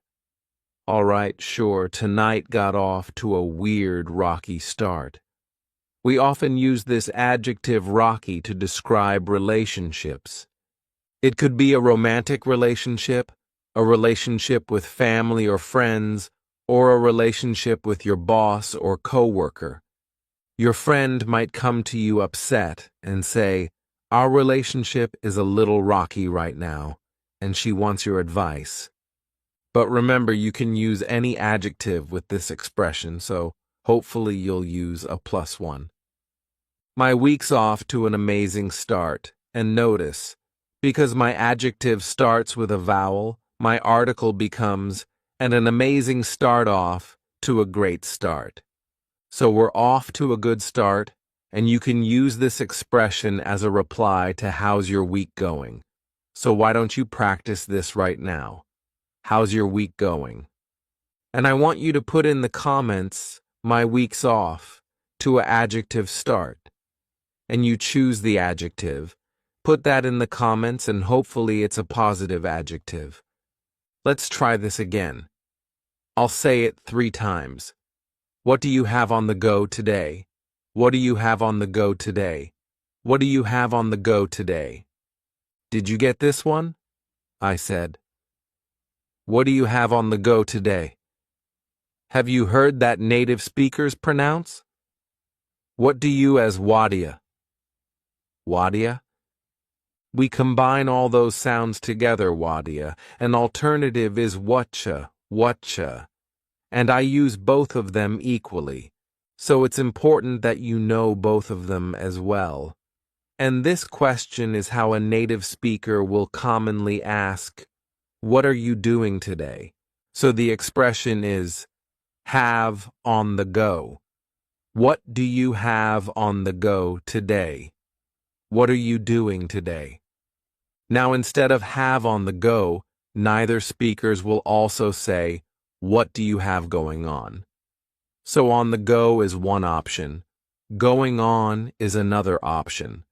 All right, sure, tonight got off to a weird rocky start. We often use this adjective rocky to describe relationships. It could be a romantic relationship, a relationship with family or friends, or a relationship with your boss or coworker. Your friend might come to you upset and say, our relationship is a little rocky right now, and she wants your advice. But remember, you can use any adjective with this expression, so hopefully you'll use a +1. My week's off to an amazing start, and notice, because my adjective starts with a vowel, my article becomes and an amazing start off to a great start. So we're off to a good start, and you can use this expression as a reply to how's your week going. So why don't you practice this right now? How's your week going? And I want you to put in the comments, my week's off, to an adjective start. And you choose the adjective. Put that in the comments and hopefully it's a positive adjective. Let's try this again. I'll say it 3 times. What do you have on the go today? What do you have on the go today? What do you have on the go today? Did you get this one? I said. What do you have on the go today? Have you heard that native speakers pronounce? What do you as Wadia? Wadia? We combine all those sounds together, Wadia. An alternative is whatcha, whatcha. And I use both of them equally. So it's important that you know both of them as well. And this question is how a native speaker will commonly ask, what are you doing today? So the expression is, have on the go. What do you have on the go today? What are you doing today? Now instead of have on the go, neither speakers will also say, what do you have going on? So on the go is one option. Going on is another option.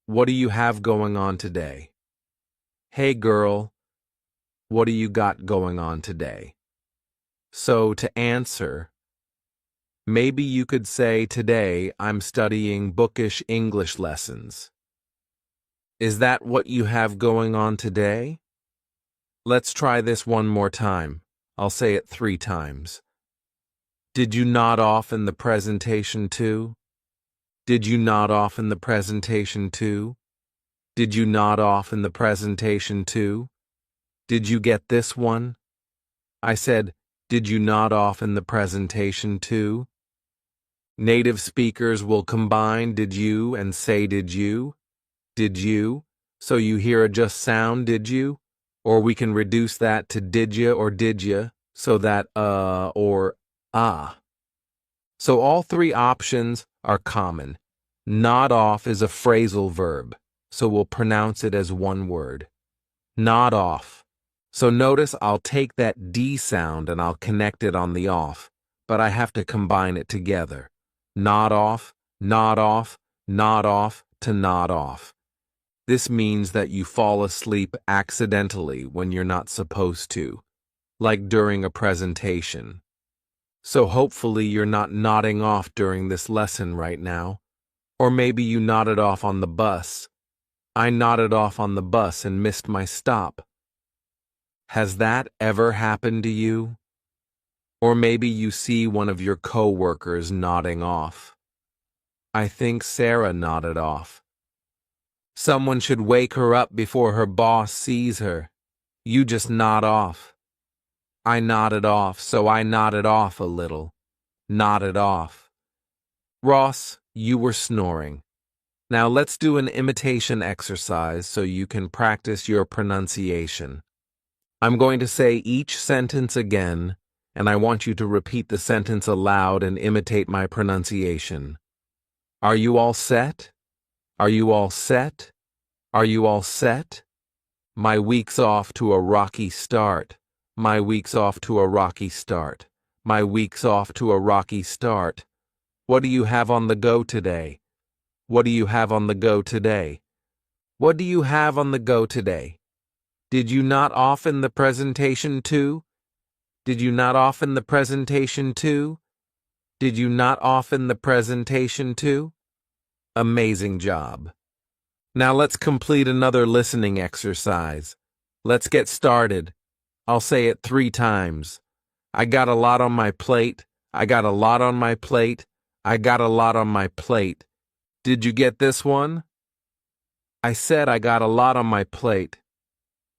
What do you have going on today? Hey girl, what do you got going on today? So to answer, maybe you could say today I'm studying Bookish English lessons. Is that what you have going on today? Let's try this one more time. I'll say it 3 times. Did you nod off in the presentation too? Did you nod off in the presentation too? Did you nod off in the presentation too? Did you get this one? I said, did you nod off in the presentation too? Native speakers will combine did you and say did you? Did you? So you hear a just sound did you? Or we can reduce that to did ya or did ya, so that or ah. So all 3 options are common. Nod off is a phrasal verb, so we'll pronounce it as one word. Nod off. So notice I'll take that D sound and I'll connect it on the off, but I have to combine it together. Nod off, nod off, nod off to nod off. This means that you fall asleep accidentally when you're not supposed to, like during a presentation. So hopefully you're not nodding off during this lesson right now. Or maybe you nodded off on the bus. I nodded off on the bus and missed my stop. Has that ever happened to you? Or maybe you see one of your co-workers nodding off. I think Sarah nodded off. Someone should wake her up before her boss sees her. You just nod off. I nodded off, so I nodded off a little. Nodded off. Ross, you were snoring. Now let's do an imitation exercise so you can practice your pronunciation. I'm going to say each sentence again, and I want you to repeat the sentence aloud and imitate my pronunciation. Are you all set? Are you all set? Are you all set? My week's off to a rocky start. My week's off to a rocky start. My week's off to a rocky start. What do you have on the go today? What do you have on the go today? What do you have on the go today? Did you not off in the presentation too? Did you not off in the presentation too? Did you not off in the presentation too? Amazing job. Now let's complete another listening exercise. Let's get started. I'll say it 3 times. I got a lot on my plate. I got a lot on my plate. I got a lot on my plate. Did you get this one? I said I got a lot on my plate.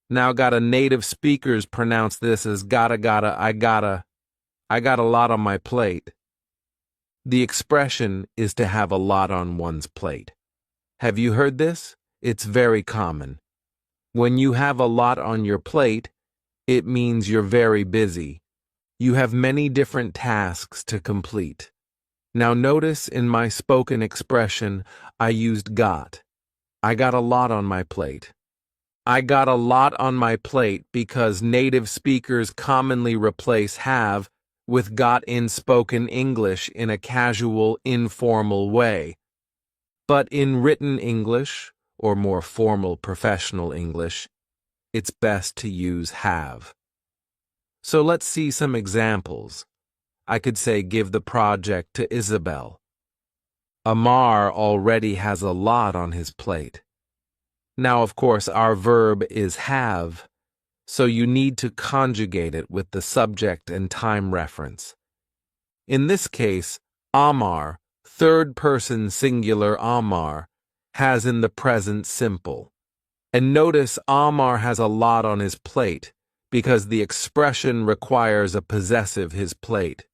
Now gotta native speakers pronounce this as gotta, I got a lot on my plate. The expression is to have a lot on one's plate. Have you heard this? It's very common. When you have a lot on your plate, it means you're very busy. You have many different tasks to complete. Now notice in my spoken expression, I used got. I got a lot on my plate. I got a lot on my plate because native speakers commonly replace have with got in spoken English in a casual, informal way. But in written English, or more formal professional English, it's best to use have. So let's see some examples. I could say give the project to Isabel. Amar already has a lot on his plate. Now, of course, our verb is have, so you need to conjugate it with the subject and time reference. In this case, Amar, third person singular Amar, has in the present simple. And notice Amar has a lot on his plate because the expression requires a possessive his plate.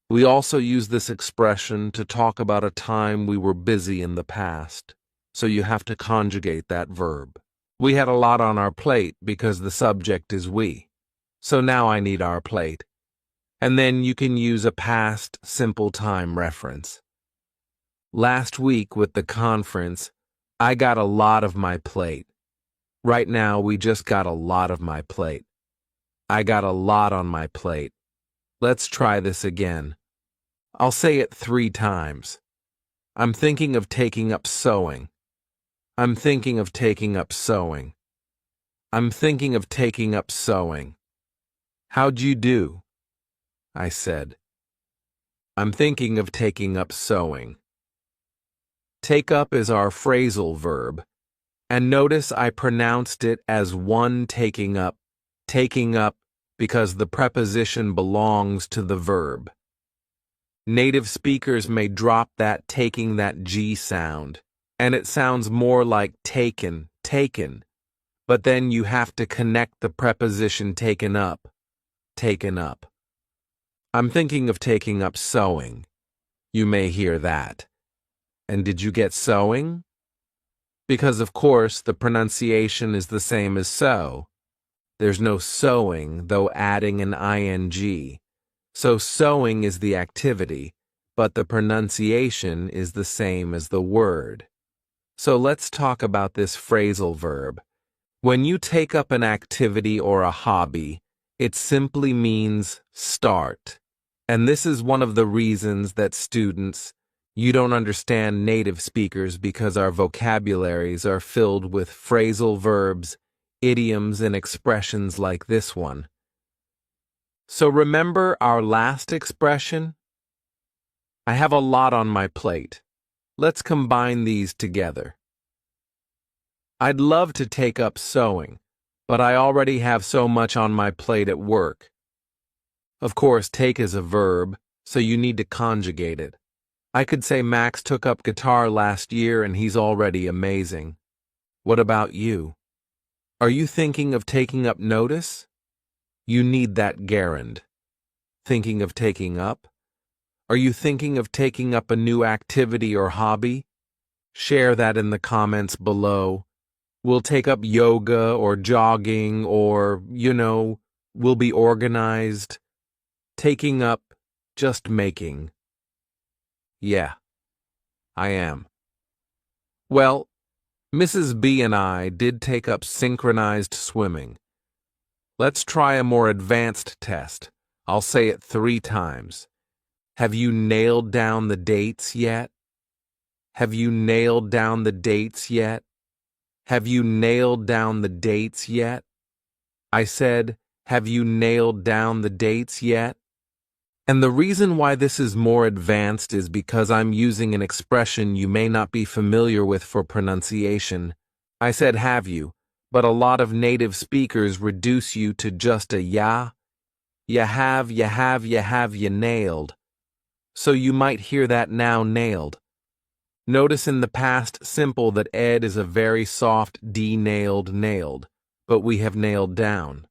We also use this expression to talk about a time we were busy in the past, so you have to conjugate that verb. We had a lot on our plate because the subject is we. So now I need our plate. And then you can use a past simple time reference. Last week with the conference, I got a lot of my plate. Right now, we just got a lot of my plate. I got a lot on my plate. Let's try this again. I'll say it 3 times. I'm thinking of taking up sewing. I'm thinking of taking up sewing. I'm thinking of taking up sewing. How'd you do? I said. I'm thinking of taking up sewing. Take up is our phrasal verb, and notice I pronounced it as one taking up because the preposition belongs to the verb. Native speakers may drop that taking that G sound, and it sounds more like taken, but then you have to connect the preposition taken up. I'm thinking of taking up sewing. You may hear that. And did you get sewing? Because of course the pronunciation is the same as sew. There's no sewing, though adding an ing. So sewing is the activity, but the pronunciation is the same as the word. So let's talk about this phrasal verb. When you take up an activity or a hobby, it simply means start. And this is one of the reasons that students, you don't understand native speakers because our vocabularies are filled with phrasal verbs, idioms, and expressions like this one. So remember our last expression? I have a lot on my plate. Let's combine these together. I'd love to take up sewing, but I already have so much on my plate at work. Of course, take is a verb, so you need to conjugate it. I could say Max took up guitar last year and he's already amazing. What about you? Are you thinking of taking up notice? You need that gerund. Thinking of taking up? Are you thinking of taking up a new activity or hobby? Share that in the comments below. We'll take up yoga or jogging or, we'll be organized. Taking up, just making. Yeah, I am. Well, Mrs. B and I did take up synchronized swimming. Let's try a more advanced test. I'll say it 3 times. Have you nailed down the dates yet? Have you nailed down the dates yet? Have you nailed down the dates yet? I said, have you nailed down the dates yet? And the reason why this is more advanced is because I'm using an expression you may not be familiar with for pronunciation. I said have you, but a lot of native speakers reduce you to just a ya. You have, you nailed. So you might hear that now nailed. Notice in the past simple that ed is a very soft nailed, but we have nailed down.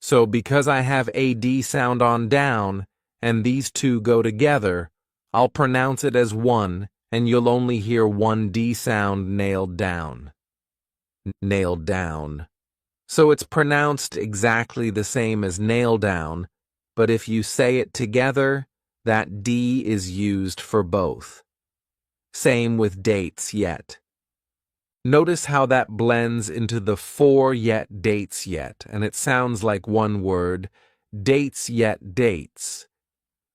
So because I have a D sound on down, and these two go together, I'll pronounce it as one, and you'll only hear one D sound nailed down. Nailed down. So it's pronounced exactly the same as nail down, but if you say it together, that D is used for both. Same with dates yet. Notice how that blends into the for yet dates yet, and it sounds like one word, dates yet dates.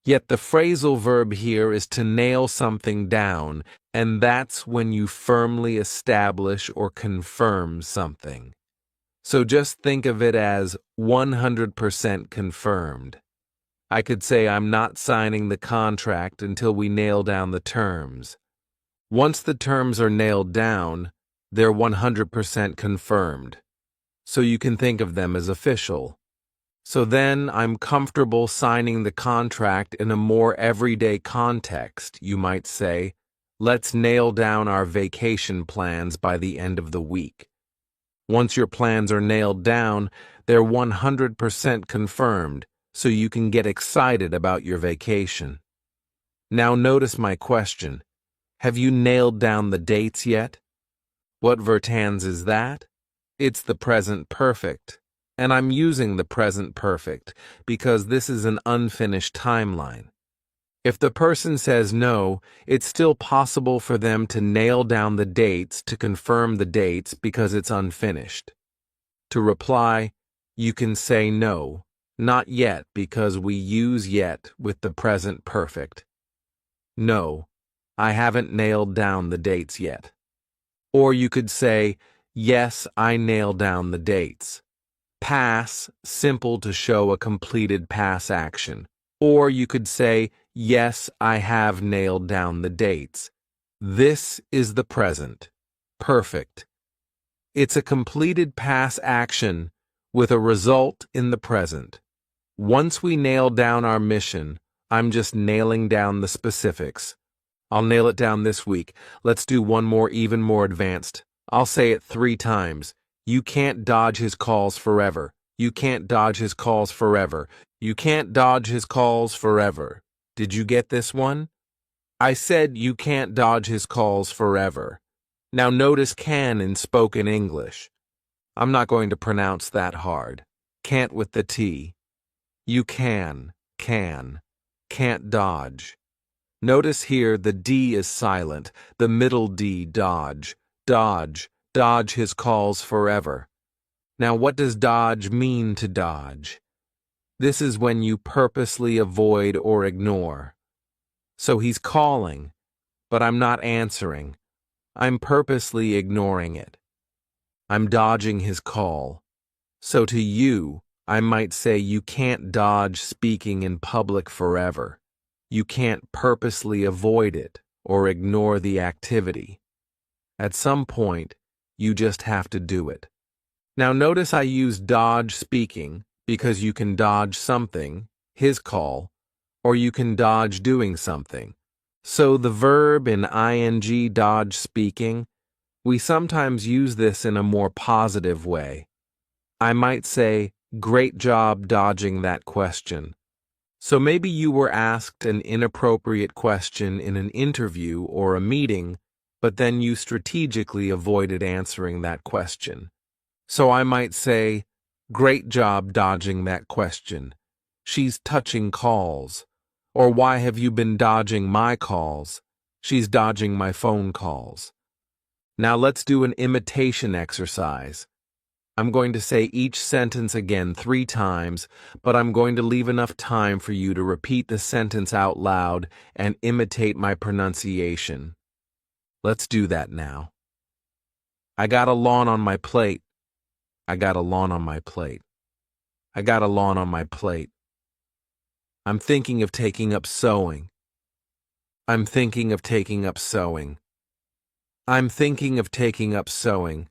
Yet the phrasal verb here is to nail something down, and that's when you firmly establish or confirm something. So just think of it as 100% confirmed. I could say I'm not signing the contract until we nail down the terms. Once the terms are nailed down, they're 100% confirmed. So you can think of them as official. So then I'm comfortable signing the contract in a more everyday context. You might say, let's nail down our vacation plans by the end of the week. Once your plans are nailed down, they're 100% confirmed, so you can get excited about your vacation. Now notice my question. Have you nailed down the dates yet? What vertense is that? It's the present perfect. And I'm using the present perfect because this is an unfinished timeline. If the person says no, it's still possible for them to nail down the dates to confirm the dates because it's unfinished. To reply, you can say no, not yet, because we use yet with the present perfect. No, I haven't nailed down the dates yet. Or you could say, yes, I nailed down the dates. Pass, simple to show a completed past action. Or you could say, yes, I have nailed down the dates. This is the present. Perfect. It's a completed past action with a result in the present. Once we nail down our mission, I'm just nailing down the specifics. I'll nail it down this week. Let's do one more, even more advanced. I'll say it 3 times. You can't dodge his calls forever. You can't dodge his calls forever. You can't dodge his calls forever. Did you get this one? I said you can't dodge his calls forever. Now notice can in spoken English. I'm not going to pronounce that hard. Can't with the T. You can, can't dodge. Notice here the D is silent, the middle D, dodge, dodge his calls forever. Now what does dodge mean to dodge? This is when you purposely avoid or ignore. So he's calling, but I'm not answering. I'm purposely ignoring it. I'm dodging his call. So to you, I might say you can't dodge speaking in public forever. You can't purposely avoid it or ignore the activity. At some point, you just have to do it. Now notice I use dodge speaking because you can dodge something, his call, or you can dodge doing something. So the verb in ing dodge speaking, we sometimes use this in a more positive way. I might say, great job dodging that question. So maybe you were asked an inappropriate question in an interview or a meeting, but then you strategically avoided answering that question. So I might say, great job dodging that question. She's touching calls. Or why have you been dodging my calls? She's dodging my phone calls. Now let's do an imitation exercise. I'm going to say each sentence again 3 times, but I'm going to leave enough time for you to repeat the sentence out loud and imitate my pronunciation. Let's do that now. I got a lawn on my plate. I got a lawn on my plate. I got a lawn on my plate. I'm thinking of taking up sewing. I'm thinking of taking up sewing. I'm thinking of taking up sewing.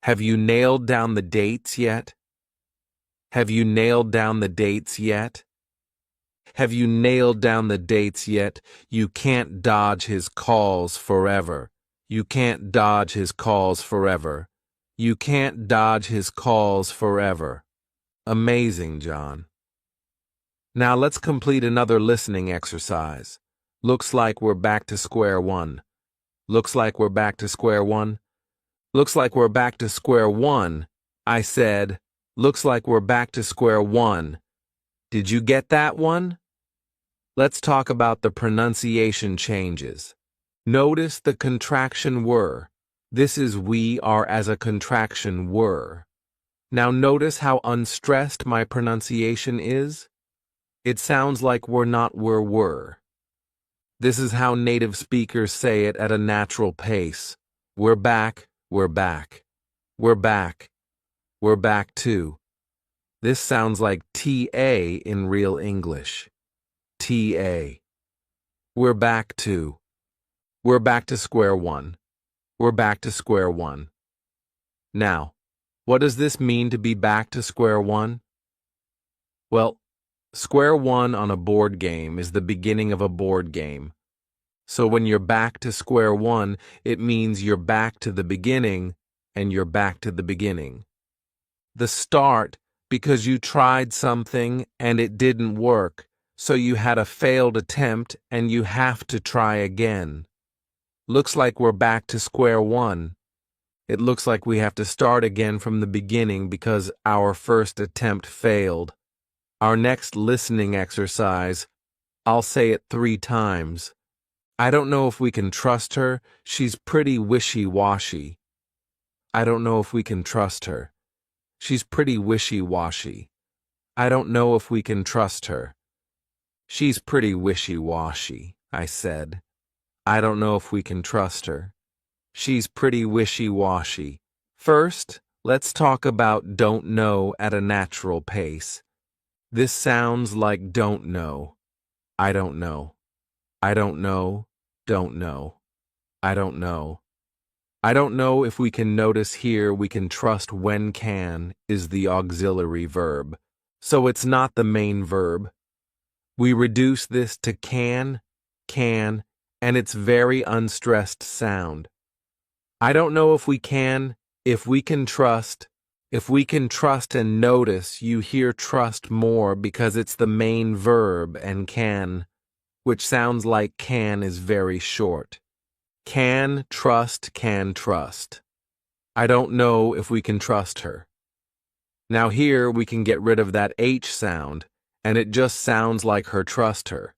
Have you nailed down the dates yet? Have you nailed down the dates yet? Have you nailed down the dates yet? You can't dodge his calls forever. You can't dodge his calls forever. You can't dodge his calls forever. Amazing, John. Now let's complete another listening exercise. Looks like we're back to square one. Looks like we're back to square one. Looks like we're back to square one. I said, looks like we're back to square one. Did you get that one? Let's talk about the pronunciation changes. Notice the contraction were. This is we are as a contraction were. Now notice how unstressed my pronunciation is? It sounds like we're not were. This is how native speakers say it at a natural pace. We're back, we're back. We're back. We're back too. This sounds like TA in real English. TA. We're back to. We're back to square one. We're back to square one. Now, what does this mean to be back to square one? Well, square one on a board game is the beginning of a board game. So when you're back to square one, it means you're back to the beginning, and you're back to the beginning. The start, because you tried something and it didn't work, so you had a failed attempt and you have to try again. Looks like we're back to square one. It looks like we have to start again from the beginning because our first attempt failed. Our next listening exercise, I'll say it 3 times. I don't know if we can trust her. She's pretty wishy-washy. I don't know if we can trust her. She's pretty wishy-washy. I don't know if we can trust her. She's pretty wishy-washy, I said. I don't know if we can trust her. She's pretty wishy-washy. First, let's talk about don't know at a natural pace. This sounds like don't know. I don't know. I don't know. Don't know. I don't know. I don't know if we can notice here we can trust when can is the auxiliary verb. So it's not the main verb. We reduce this to can, and it's very unstressed sound. I don't know if we can trust. If we can trust and notice, you hear trust more because it's the main verb and can, which sounds like can is very short. Can trust. I don't know if we can trust her. Now here we can get rid of that H sound, and it just sounds like her trust her.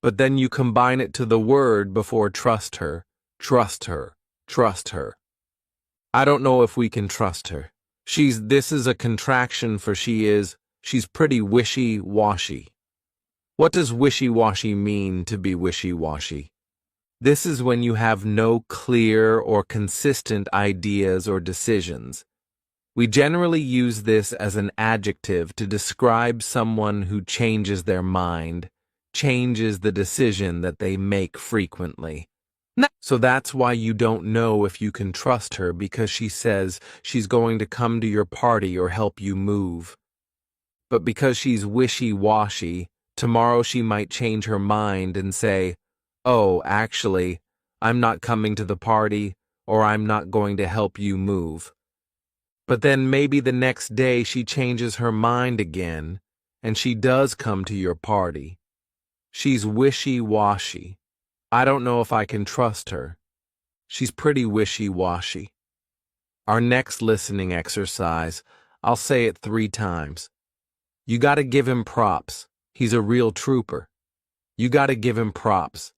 But then you combine it to the word before trust her, trust her, trust her. I don't know if we can trust her. This is a contraction for she's pretty wishy-washy. What does wishy-washy mean to be wishy-washy? This is when you have no clear or consistent ideas or decisions. We generally use this as an adjective to describe someone who changes their mind, changes the decision that they make frequently. So that's why you don't know if you can trust her because she says she's going to come to your party or help you move. But because she's wishy-washy, tomorrow she might change her mind and say, "Oh, actually, I'm not coming to the party, or I'm not going to help you move." But then maybe the next day she changes her mind again, and she does come to your party. She's wishy-washy. I don't know if I can trust her. She's pretty wishy-washy. Our next listening exercise, I'll say it 3 times. You gotta give him props. He's a real trooper. You gotta give him props.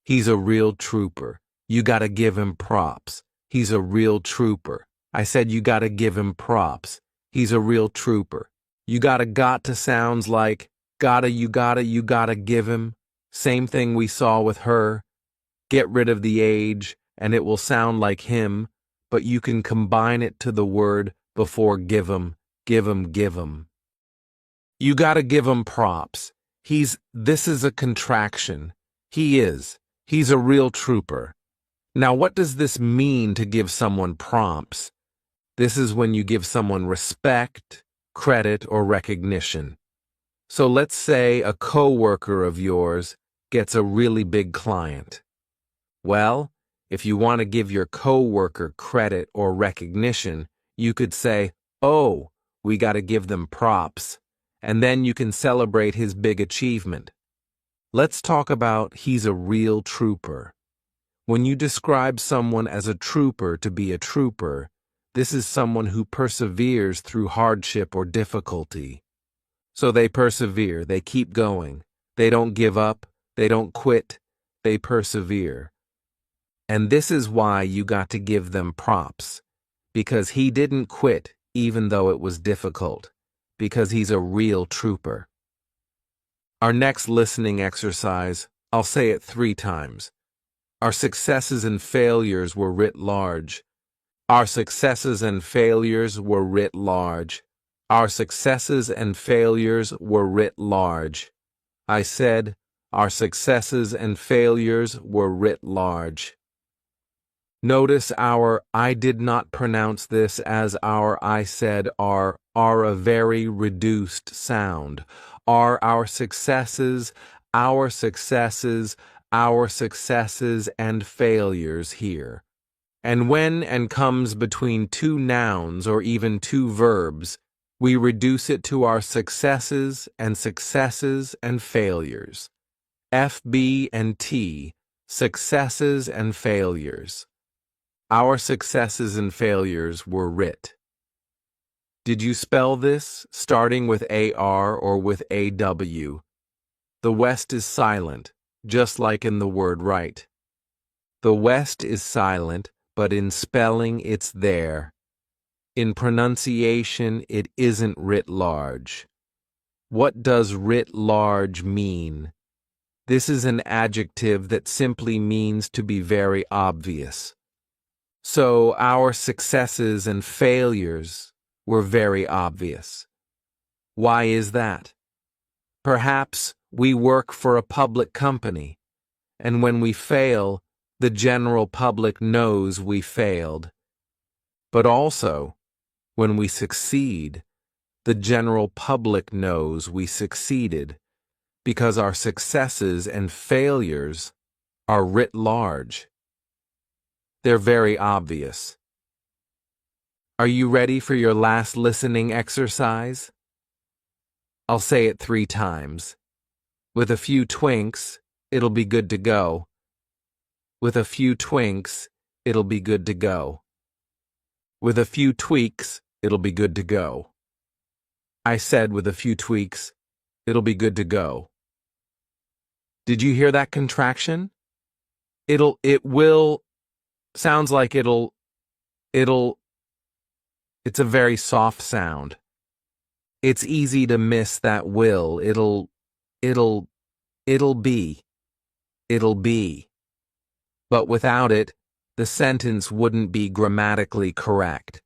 He's a real trooper. You gotta give him props. He's a real trooper. I said you gotta give him props. He's a real trooper. You got to sounds like you gotta give him. Same thing we saw with her. Get rid of the age, and it will sound like him, but you can combine it to the word before give him. You gotta give him props. This is a contraction. He's a real trooper. Now, what does this mean to give someone props? This is when you give someone respect, credit, or recognition. So let's say a coworker of yours gets a really big client. Well, if you want to give your coworker credit or recognition, you could say, "Oh, we got to give them props." And then you can celebrate his big achievement. Let's talk about he's a real trooper. When you describe someone as a trooper to be a trooper, this is someone who perseveres through hardship or difficulty. So they persevere, they keep going. They don't give up, they don't quit, they persevere. And this is why you got to give them props. Because he didn't quit even though it was difficult. Because he's a real trooper. Our next listening exercise, I'll say it 3 times. Our successes and failures were writ large. Our successes and failures were writ large. Our successes and failures were writ large. I said, our successes and failures were writ large. Notice our I did not pronounce this as our I said are a very reduced sound. Are our successes and failures here. And when and comes between 2 nouns or even 2 verbs, we reduce it to our successes and failures. FB and T, successes and failures. Our successes and failures were writ. Did you spell this, starting with AR or with AW? The West is silent, just like in the word right. The West is silent, but in spelling it's there. In pronunciation it isn't writ large. What does writ large mean? This is an adjective that simply means to be very obvious. So our successes and failures were very obvious. Why is that? Perhaps we work for a public company, and when we fail, the general public knows we failed. But also, when we succeed, the general public knows we succeeded, because our successes and failures are writ large. They're very obvious. Are you ready for your last listening exercise? I'll say it 3 times. With a few twinks, it'll be good to go. With a few twinks, it'll be good to go. With a few tweaks, it'll be good to go. I said with a few tweaks, it'll be good to go. Did you hear that contraction? It will, sounds like it'll, it's a very soft sound. It's easy to miss that will. It'll be. But without it, the sentence wouldn't be grammatically correct.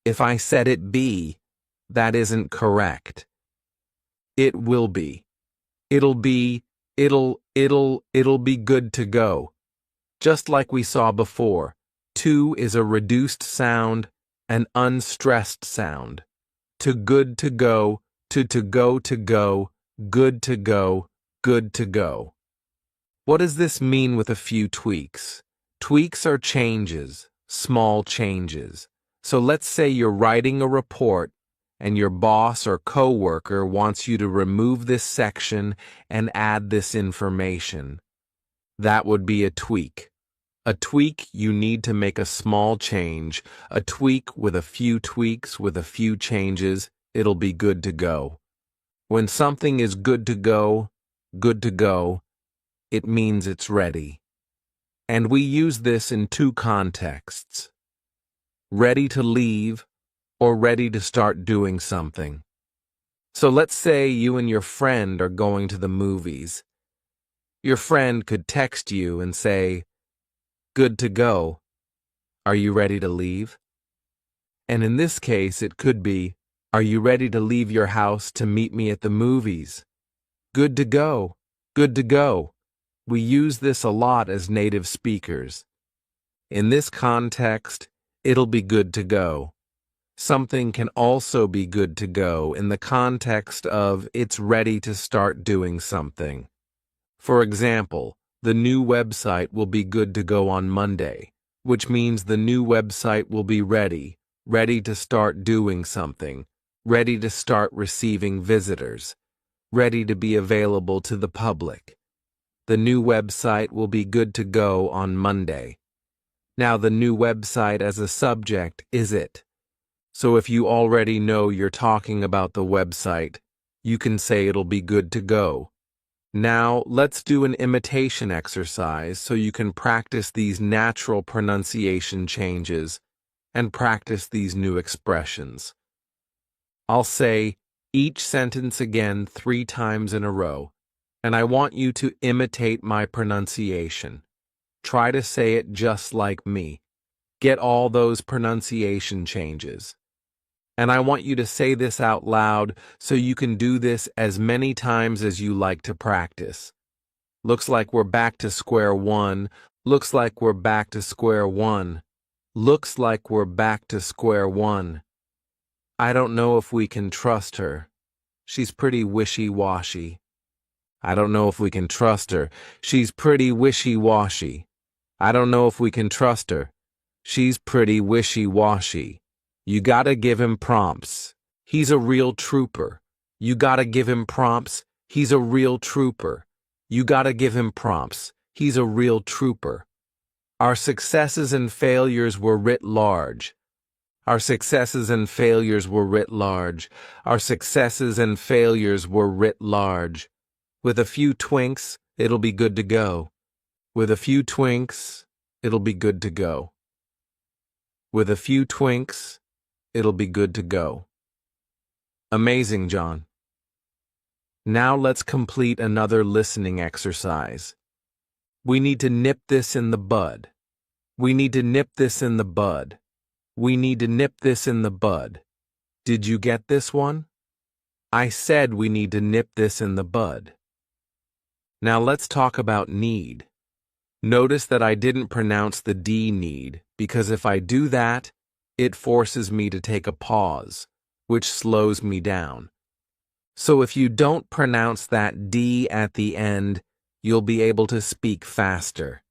If I said it be, that isn't correct. It will be. It'll be good to go. Just like we saw before, to is a reduced sound, an unstressed sound. To good to go, to go to go, good to go, good to go. What does this mean with a few tweaks? Tweaks are changes, small changes. So let's say you're writing a report and your boss or coworker wants you to remove this section and add this information. That would be a tweak. A tweak, you need to make a small change. A tweak with a few tweaks, with a few changes, it'll be good to go. When something is good to go, it means it's ready. And we use this in 2 contexts. Ready to leave or ready to start doing something. So let's say you and your friend are going to the movies. Your friend could text you and say, "Good to go. Are you ready to leave?" And in this case, it could be, "Are you ready to leave your house to meet me at the movies?" Good to go. Good to go. We use this a lot as native speakers. In this context, it'll be good to go. Something can also be good to go in the context of it's ready to start doing something. For example, the new website will be good to go on Monday, which means the new website will be ready to start doing something, ready to start receiving visitors, ready to be available to the public. The new website will be good to go on Monday. Now the new website as a subject is it. So if you already know you're talking about the website, you can say it'll be good to go. Now, let's do an imitation exercise so you can practice these natural pronunciation changes and practice these new expressions. I'll say each sentence again 3 times in a row, and I want you to imitate my pronunciation. Try to say it just like me. Get all those pronunciation changes. And I want you to say this out loud so you can do this as many times as you like to practice. Looks like we're back to square one. Looks like we're back to square one. Looks like we're back to square one. I don't know if we can trust her. She's pretty wishy-washy. I don't know if we can trust her. She's pretty wishy-washy. I don't know if we can trust her. She's pretty wishy-washy. You gotta give him prompts. He's a real trooper. You gotta give him prompts. He's a real trooper. You gotta give him prompts. He's a real trooper. Our successes and failures were writ large. Our successes and failures were writ large. Our successes and failures were writ large. With a few twinks, it'll be good to go. With a few twinks, it'll be good to go. With a few twinks, it'll be good to go. Amazing, John. Now let's complete another listening exercise. We need to nip this in the bud. We need to nip this in the bud. We need to nip this in the bud. Did you get this one? I said we need to nip this in the bud. Now let's talk about need. Notice that I didn't pronounce the D need, because if I do that, it forces me to take a pause, which slows me down. So if you don't pronounce that D at the end, you'll be able to speak faster.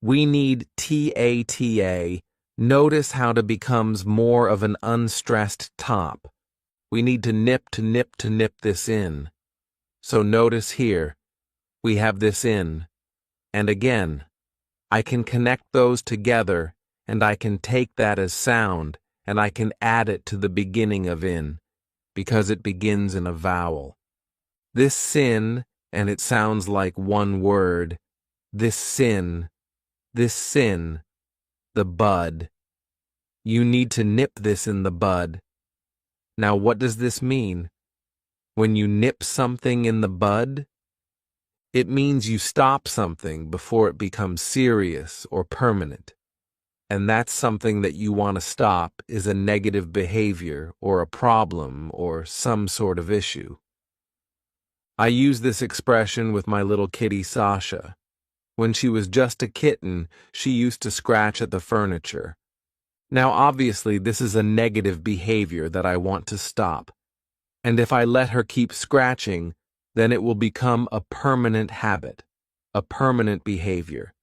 We need TATA. Notice how it becomes more of an unstressed top. We need to nip this in. So notice here, we have this in. And again, I can connect those together, and I can take that as sound, and I can add it to the beginning of in, because it begins in a vowel. This sin, and it sounds like one word. This sin, the bud. You need to nip this in the bud. Now what does this mean? When you nip something in the bud, it means you stop something before it becomes serious or permanent. And that's something that you want to stop is a negative behavior or a problem or some sort of issue. I use this expression with my little kitty Sasha. When she was just a kitten, she used to scratch at the furniture. Now obviously this is a negative behavior that I want to stop. And if I let her keep scratching, then it will become a permanent habit, a permanent behavior.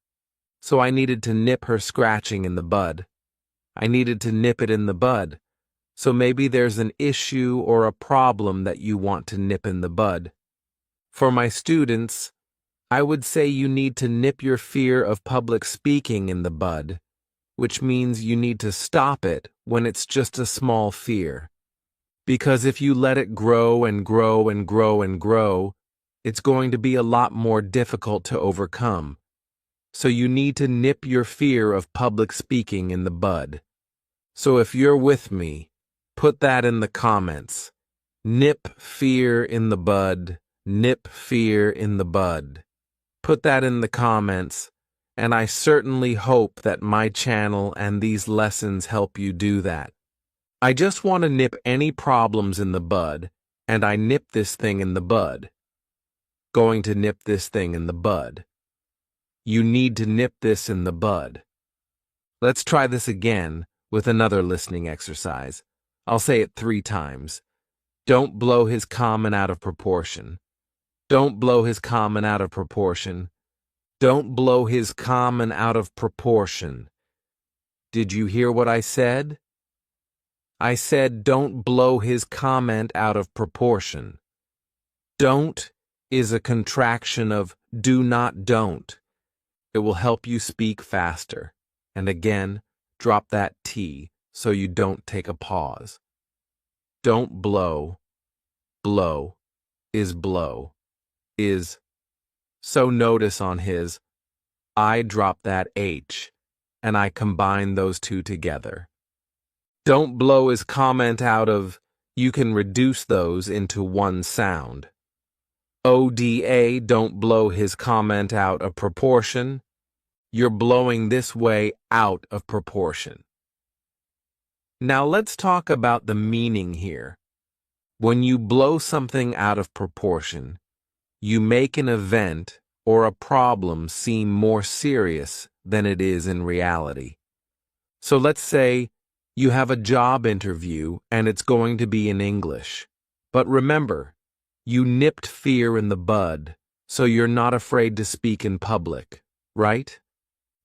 So I needed to nip her scratching in the bud. I needed to nip it in the bud. So maybe there's an issue or a problem that you want to nip in the bud. For my students, I would say you need to nip your fear of public speaking in the bud, which means you need to stop it when it's just a small fear. Because if you let it grow and grow and grow and grow, it's going to be a lot more difficult to overcome. So you need to nip your fear of public speaking in the bud. So if you're with me, put that in the comments. Nip fear in the bud. Nip fear in the bud. Put that in the comments, and I certainly hope that my channel and these lessons help you do that. I just want to nip any problems in the bud, and I nip this thing in the bud. Going to nip this thing in the bud. You need to nip this in the bud. Let's try this again with another listening exercise. I'll say it 3 times. Don't blow his comment out of proportion. Don't blow his comment out of proportion. Don't blow his comment out of proportion. Did you hear what I said? I said don't blow his comment out of proportion. Don't is a contraction of do not don't. It will help you speak faster. And again, drop that T so you don't take a pause. Don't blow. Blow is blow. is. So notice on his, I drop that H, and I combine those two together. Don't blow his comment out of, you can reduce those into one sound. ODA, don't blow his comment out of proportion. You're blowing this way out of proportion. Now let's talk about the meaning here. When you blow something out of proportion, you make an event or a problem seem more serious than it is in reality. So let's say you have a job interview and it's going to be in English. But remember, you nipped fear in the bud, so you're not afraid to speak in public, right?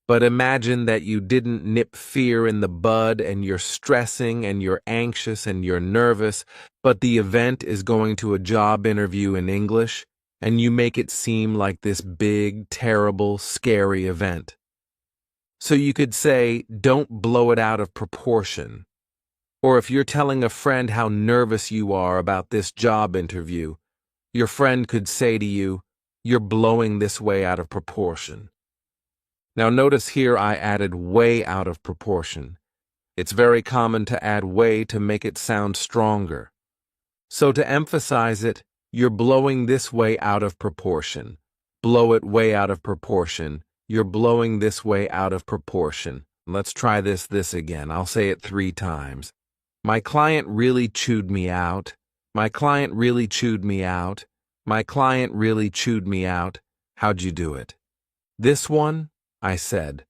But imagine that you didn't nip fear in the bud and you're stressing and you're anxious and you're nervous, but the event is going to a job interview in English, and you make it seem like this big, terrible, scary event. So you could say, don't blow it out of proportion. Or if you're telling a friend how nervous you are about this job interview, your friend could say to you, you're blowing this way out of proportion. Now notice here I added way out of proportion. It's very common to add way to make it sound stronger. So to emphasize it, you're blowing this way out of proportion. Blow it way out of proportion. You're blowing this way out of proportion. Let's try this again. I'll say it 3 times. My client really chewed me out. My client really chewed me out. My client really chewed me out. How'd you do it? This one, I said,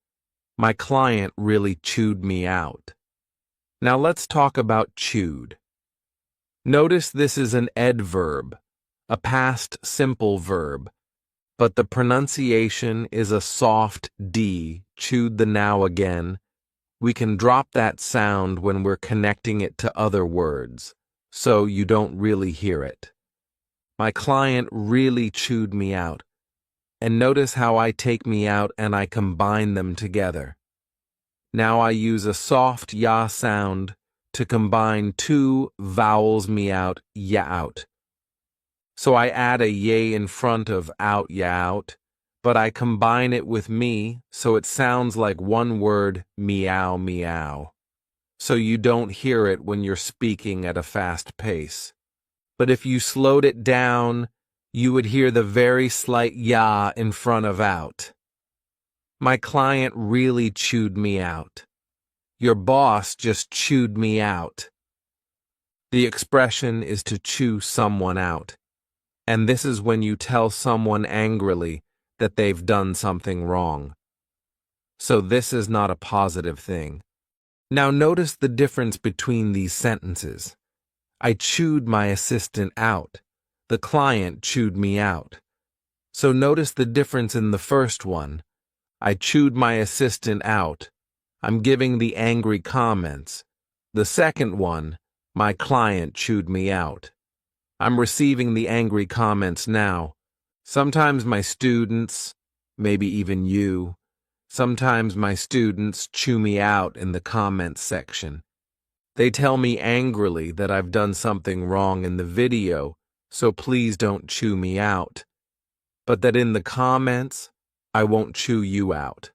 my client really chewed me out. Now let's talk about chewed. Notice this is an adverb, a past simple verb, but the pronunciation is a soft D, chewed the now again. We can drop that sound when we're connecting it to other words, so you don't really hear it. My client really chewed me out. And notice how I take me out and I combine them together. Now I use a soft ya sound to combine 2 vowels me out, ya out. So I add a yay in front of out, ya out, but I combine it with me so it sounds like one word, meow, meow. So you don't hear it when you're speaking at a fast pace. But if you slowed it down, you would hear the very slight ya in front of out. My client really chewed me out. Your boss just chewed me out. The expression is to chew someone out. And this is when you tell someone angrily that they've done something wrong. So this is not a positive thing. Now notice the difference between these sentences. I chewed my assistant out. The client chewed me out. So notice the difference in the first one. I chewed my assistant out. I'm giving the angry comments. The second one, my client chewed me out. I'm receiving the angry comments now. Sometimes my students, maybe even you, sometimes my students chew me out in the comments section. They tell me angrily that I've done something wrong in the video, so please don't chew me out. But that in the comments, I won't chew you out.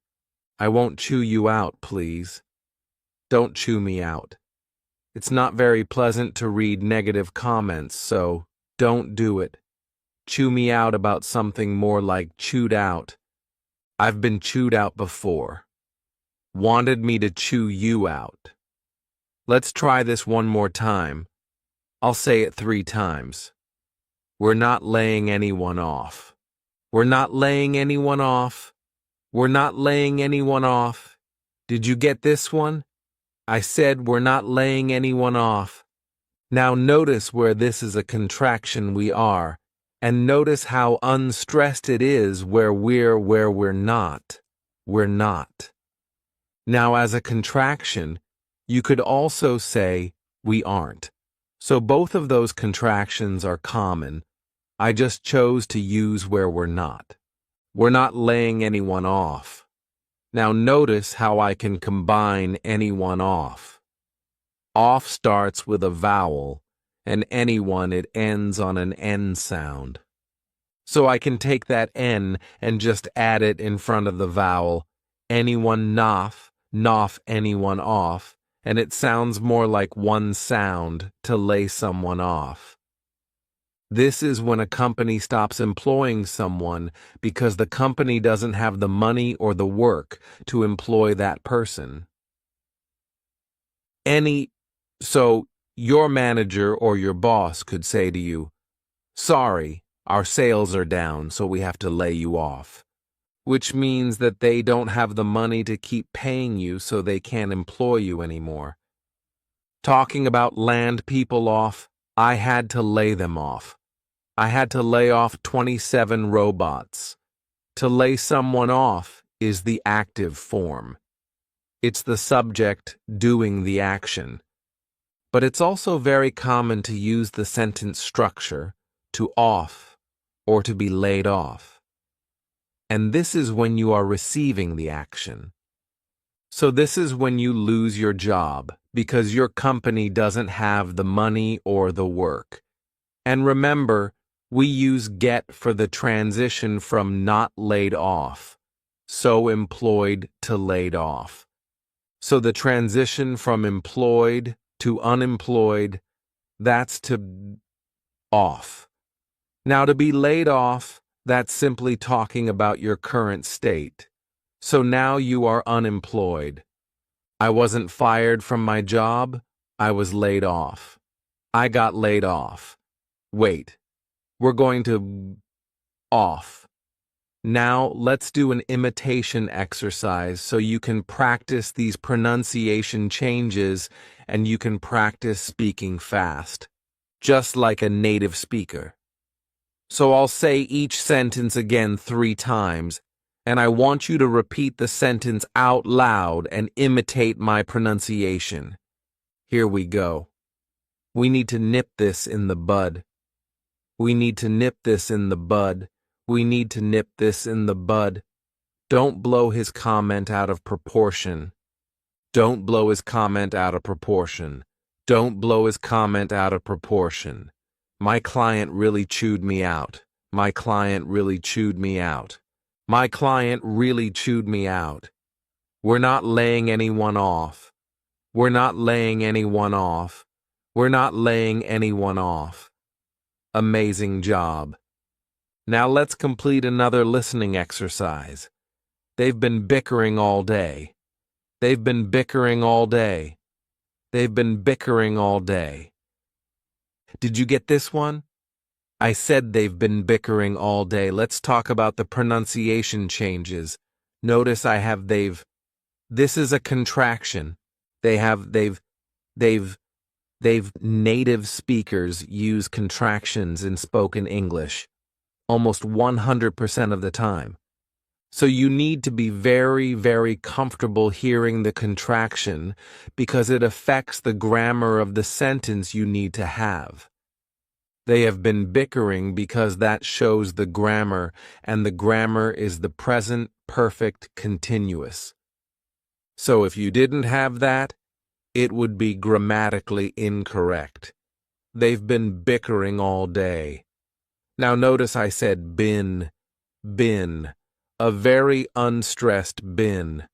I won't chew you out, please. Don't chew me out. It's not very pleasant to read negative comments, so don't do it. Chew me out about something more like chewed out. I've been chewed out before. Wanted me to chew you out. Let's try this one more time. I'll say it 3 times. We're not laying anyone off. We're not laying anyone off. We're not laying anyone off. Did you get this one? I said we're not laying anyone off. Now notice where this is a contraction we are, and notice how unstressed it is where we're not. We're not. Now as a contraction, you could also say, we aren't. So both of those contractions are common. I just chose to use where we're not. We're not laying anyone off. Now notice how I can combine anyone off. Off starts with a vowel, and anyone it ends on an N sound. So I can take that N and just add it in front of the vowel. Anyone noff anyone off, and it sounds more like one sound, to lay someone off. This is when a company stops employing someone because the company doesn't have the money or the work to employ that person. So your manager or your boss could say to you, "Sorry, our sales are down, so we have to lay you off," which means that they don't have the money to keep paying you, so they can't employ you anymore. Talking about land people off, I had to lay them off. I had to lay off 27 robots. To lay someone off is the active form. It's the subject doing the action. But it's also very common to use the sentence structure to off or to be laid off. And this is when you are receiving the action. So this is when you lose your job because your company doesn't have the money or the work. And remember, we use get for the transition from not laid off, so employed to laid off. So the transition from employed to unemployed, that's to off. Now to be laid off, that's simply talking about your current state. So now you are unemployed. I wasn't fired from my job, I was laid off. I got laid off. Wait, we're going to off. Now let's do an imitation exercise so you can practice these pronunciation changes and you can practice speaking fast, just like a native speaker. So I'll say each sentence again 3 times, and I want you to repeat the sentence out loud and imitate my pronunciation. Here we go. We need to nip this in the bud. We need to nip this in the bud. We need to nip this in the bud. Don't blow his comment out of proportion. Don't blow his comment out of proportion. Don't blow his comment out of proportion. My client really chewed me out. My client really chewed me out. My client really chewed me out. We're not laying anyone off. We're not laying anyone off. We're not laying anyone off. Amazing job. Now let's complete another listening exercise. They've been bickering all day. They've been bickering all day. They've been bickering all day. Did you get this one? I said they've been bickering all day. Let's talk about the pronunciation changes. Notice I have they've. This is a contraction. They've. Native speakers use contractions in spoken English almost 100% of the time. So you need to be very, very comfortable hearing the contraction because it affects the grammar of the sentence you need to have. They have been bickering because that shows the grammar, and the grammar is the present perfect continuous. So if you didn't have that, it would be grammatically incorrect. They've been bickering all day. Now notice I said been, a very unstressed been.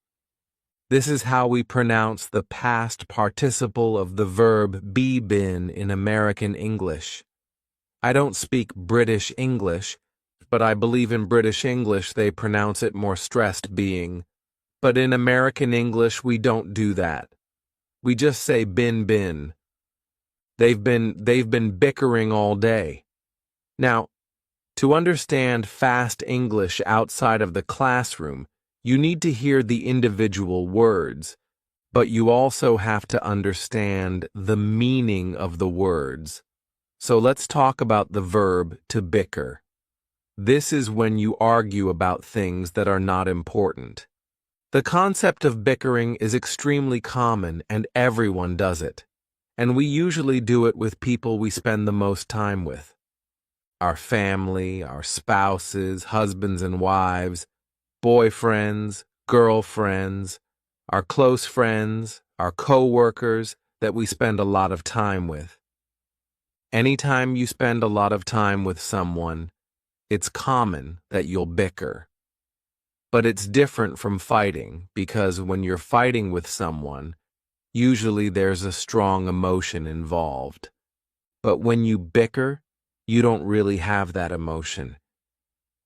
This is how we pronounce the past participle of the verb be been in American English. I don't speak British English, but I believe in British English they pronounce it more stressed being. But in American English we don't do that. We just say been. They've been bickering all day. Now, to understand fast English outside of the classroom, you need to hear the individual words, but you also have to understand the meaning of the words. So let's talk about the verb to bicker. This is when you argue about things that are not important. The concept of bickering is extremely common and everyone does it. And we usually do it with people we spend the most time with. Our family, our spouses, husbands and wives, boyfriends, girlfriends, our close friends, our co-workers that we spend a lot of time with. Anytime you spend a lot of time with someone, It's common that you'll bicker. But it's different from fighting because when you're fighting with someone, usually there's a strong emotion involved. But when you bicker, you don't really have that emotion.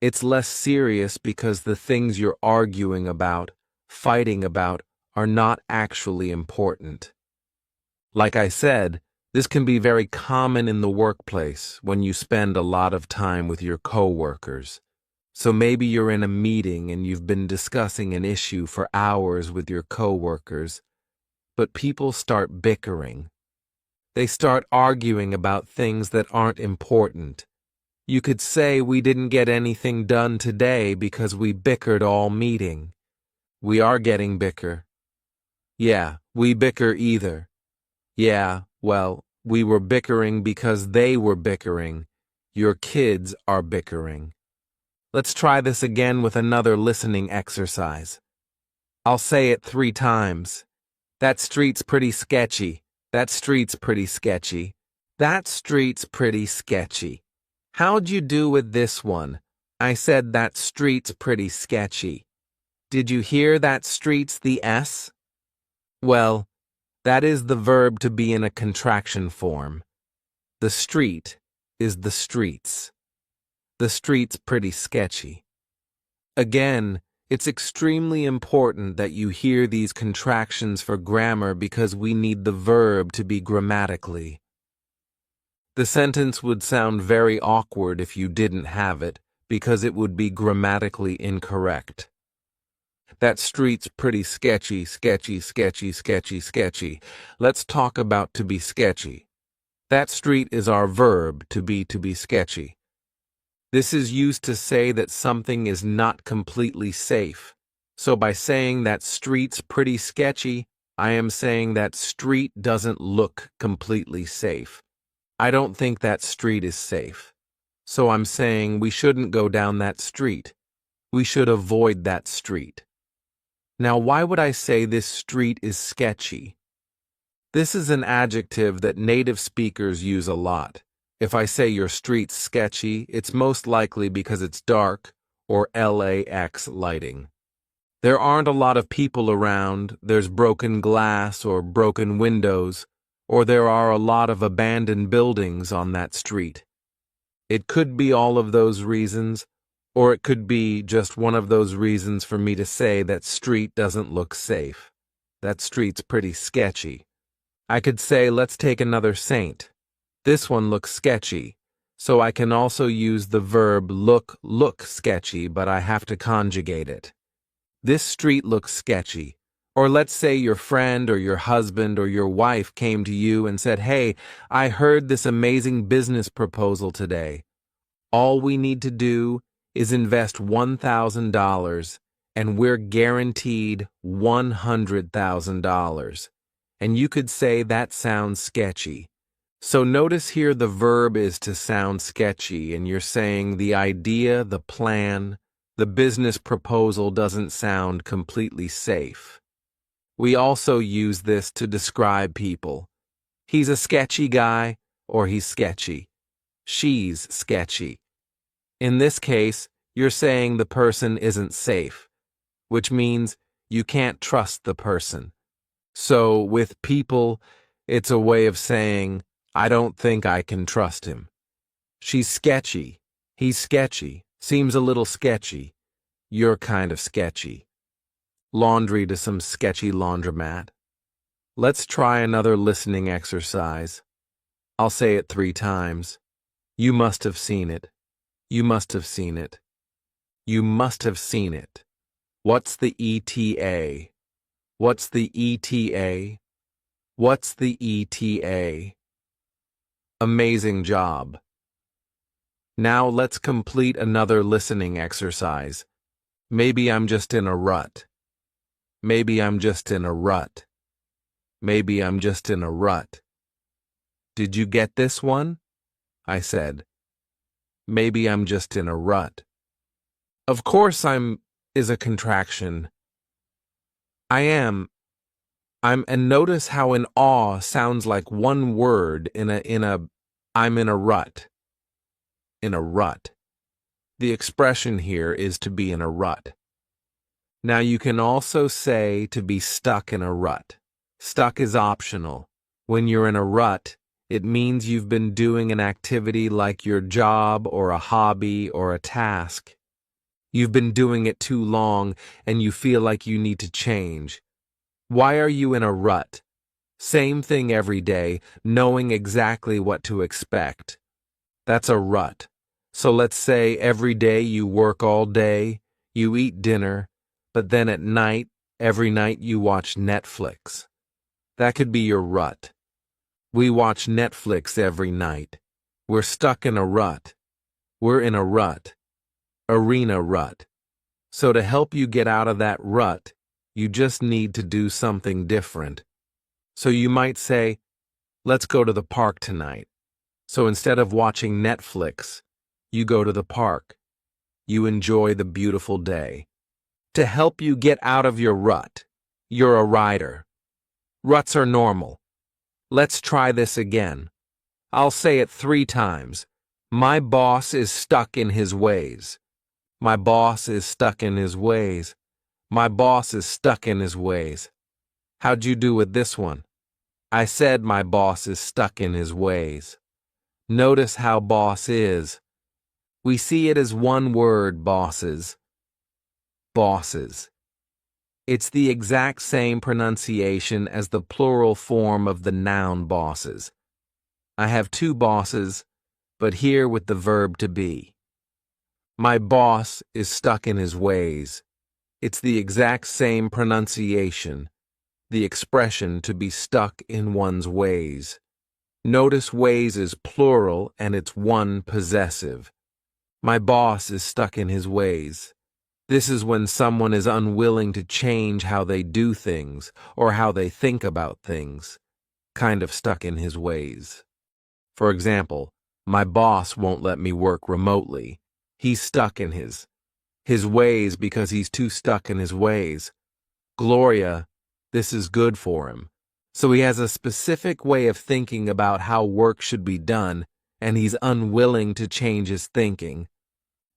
It's less serious because the things you're arguing about, fighting about, are not actually important. Like I said, this can be very common in the workplace when you spend a lot of time with your coworkers. So maybe you're in a meeting and you've been discussing an issue for hours with your coworkers, but people start bickering. They start arguing about things that aren't important. You could say we didn't get anything done today because we bickered all meeting. We are getting bicker. Yeah, we bicker either. Yeah, well, we were bickering because they were bickering. Your kids are bickering. Let's try this again with another listening exercise. I'll say it 3 times. That street's pretty sketchy. That street's pretty sketchy. That street's pretty sketchy. How'd you do with this one? I said that street's pretty sketchy. Did you hear that street's the S? Well, that is the verb to be in a contraction form. The street is the streets. The street's pretty sketchy. Again, it's extremely important that you hear these contractions for grammar because we need the verb to be grammatically. The sentence would sound very awkward if you didn't have it because it would be grammatically incorrect. That street's pretty sketchy, sketchy, sketchy, sketchy, sketchy. Let's talk about to be sketchy. That street is our verb to be sketchy. This is used to say that something is not completely safe. So by saying that street's pretty sketchy, I am saying that street doesn't look completely safe. I don't think that street is safe. So I'm saying we shouldn't go down that street. We should avoid that street. Now, why would I say this street is sketchy? This is an adjective that native speakers use a lot. If I say your street's sketchy, it's most likely because it's dark or LAX lighting. There aren't a lot of people around, there's broken glass or broken windows, or there are a lot of abandoned buildings on that street. It could be all of those reasons, or it could be just one of those reasons for me to say that street doesn't look safe. That street's pretty sketchy. I could say, let's take another saint. This one looks sketchy, so I can also use the verb look sketchy, but I have to conjugate it. This street looks sketchy. Or let's say your friend or your husband or your wife came to you and said, hey, I heard this amazing business proposal today. All we need to do is invest $1,000 and we're guaranteed $100,000. And you could say that sounds sketchy. So notice here the verb is to sound sketchy, and you're saying the idea, the plan, the business proposal doesn't sound completely safe. We also use this to describe people. He's a sketchy guy, or he's sketchy. She's sketchy. In this case, you're saying the person isn't safe, which means you can't trust the person. So with people, it's a way of saying, I don't think I can trust him. She's sketchy. He's sketchy. Seems a little sketchy. You're kind of sketchy. Laundry to some sketchy laundromat. Let's try another listening exercise. I'll say it 3 times. You must have seen it. You must have seen it. You must have seen it. What's the ETA? What's the ETA? What's the ETA? Amazing job. Now let's complete another listening exercise. Maybe I'm just in a rut. Maybe I'm just in a rut. Maybe I'm just in a rut. Did you get this one? I said. Maybe I'm just in a rut. Of course is a contraction. I'm, and notice how an awe sounds like one word I'm in a rut. In a rut. The expression here is to be in a rut. Now you can also say to be stuck in a rut. Stuck is optional. When you're in a rut, it means you've been doing an activity like your job or a hobby or a task. You've been doing it too long and you feel like you need to change. Why are you in a rut? Same thing every day, knowing exactly what to expect. That's a rut. So let's say every day you work all day, you eat dinner, but then at night, every night you watch Netflix. That could be your rut. We watch Netflix every night. We're stuck in a rut. We're in a rut. Arena rut. So to help you get out of that rut, you just need to do something different. So you might say, let's go to the park tonight. So instead of watching Netflix, you go to the park. You enjoy the beautiful day. To help you get out of your rut, you're a rider. Ruts are normal. Let's try this again. I'll say it 3 times. My boss is stuck in his ways. My boss is stuck in his ways. My boss is stuck in his ways. How'd you do with this one? I said my boss is stuck in his ways. Notice how boss is. We see it as one word, bosses. Bosses. It's the exact same pronunciation as the plural form of the noun bosses. I have 2 bosses, but here with the verb to be. My boss is stuck in his ways. It's the exact same pronunciation, the expression to be stuck in one's ways. Notice ways is plural and it's one possessive. My boss is stuck in his ways. This is when someone is unwilling to change how they do things or how they think about things, kind of stuck in his ways. For example, my boss won't let me work remotely. He's stuck in his ways because he's too stuck in his ways. Gloria, this is good for him. So he has a specific way of thinking about how work should be done, and he's unwilling to change his thinking.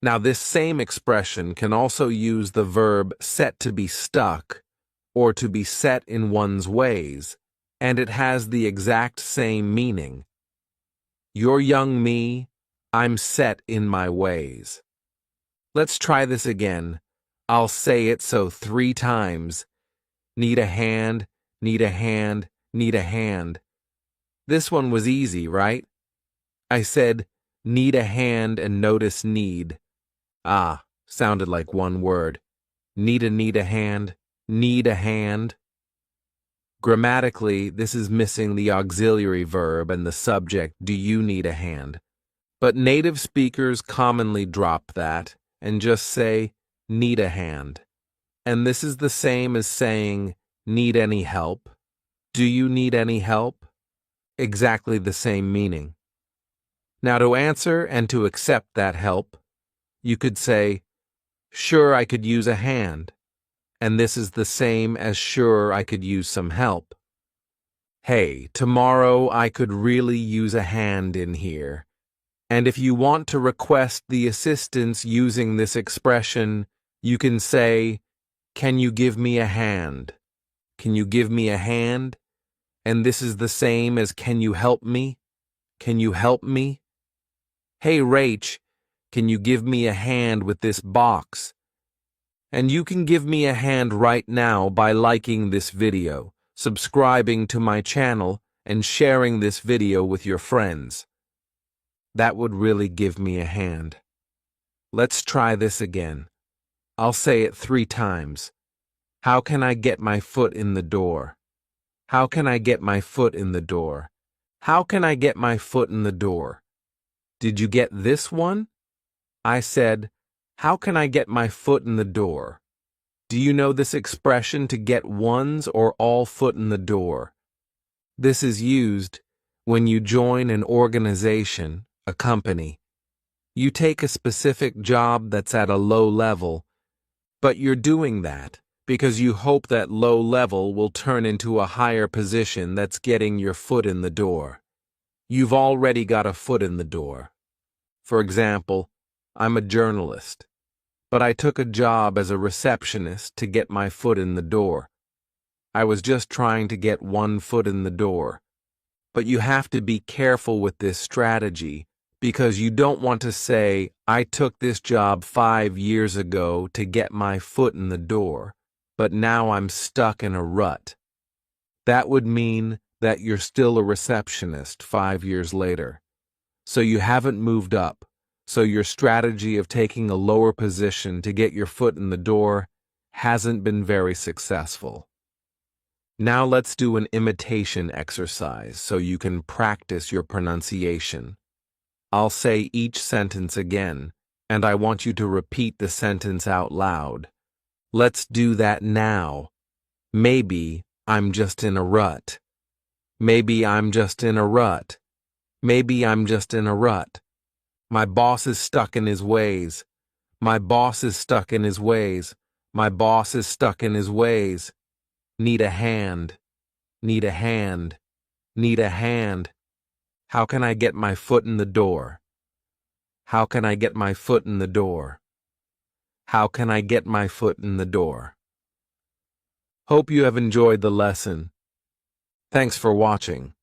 Now, this same expression can also use the verb set to be stuck or to be set in one's ways, and it has the exact same meaning. You're young me, I'm set in my ways. Let's try this again. I'll say it so 3 times. Need a hand, need a hand, need a hand. This one was easy, right? I said, need a hand and notice need. Ah, sounded like one word. Need a hand, need a hand. Grammatically, this is missing the auxiliary verb and the subject, do you need a hand? But native speakers commonly drop that and just say, need a hand. And this is the same as saying, need any help? Do you need any help? Exactly the same meaning. Now to answer and to accept that help, you could say, sure, I could use a hand. And this is the same as sure, I could use some help. Hey, tomorrow I could really use a hand in here. And if you want to request the assistance using this expression, you can say, can you give me a hand? Can you give me a hand? And this is the same as can you help me? Can you help me? Hey, Rach, can you give me a hand with this box? And you can give me a hand right now by liking this video, subscribing to my channel, and sharing this video with your friends. That would really give me a hand. Let's try this again. I'll say it 3 times. How can I get my foot in the door? How can I get my foot in the door? How can I get my foot in the door? Did you get this one? I said, how can I get my foot in the door? Do you know this expression to get one's or all foot in the door? This is used when you join an organization, a company. You take a specific job that's at a low level, but you're doing that because you hope that low level will turn into a higher position that's getting your foot in the door. You've already got a foot in the door. For example, I'm a journalist, but I took a job as a receptionist to get my foot in the door. I was just trying to get one foot in the door. But you have to be careful with this strategy because you don't want to say, I took this job 5 years ago to get my foot in the door, but now I'm stuck in a rut. That would mean that you're still a receptionist 5 years later. So you haven't moved up. So your strategy of taking a lower position to get your foot in the door hasn't been very successful. Now let's do an imitation exercise so you can practice your pronunciation. I'll say each sentence again, and I want you to repeat the sentence out loud. Let's do that now. Maybe I'm just in a rut. Maybe I'm just in a rut. Maybe I'm just in a rut. My boss is stuck in his ways. My boss is stuck in his ways. My boss is stuck in his ways. Need a hand. Need a hand. Need a hand. How can I get my foot in the door? How can I get my foot in the door? How can I get my foot in the door? Hope you have enjoyed the lesson. Thanks for watching.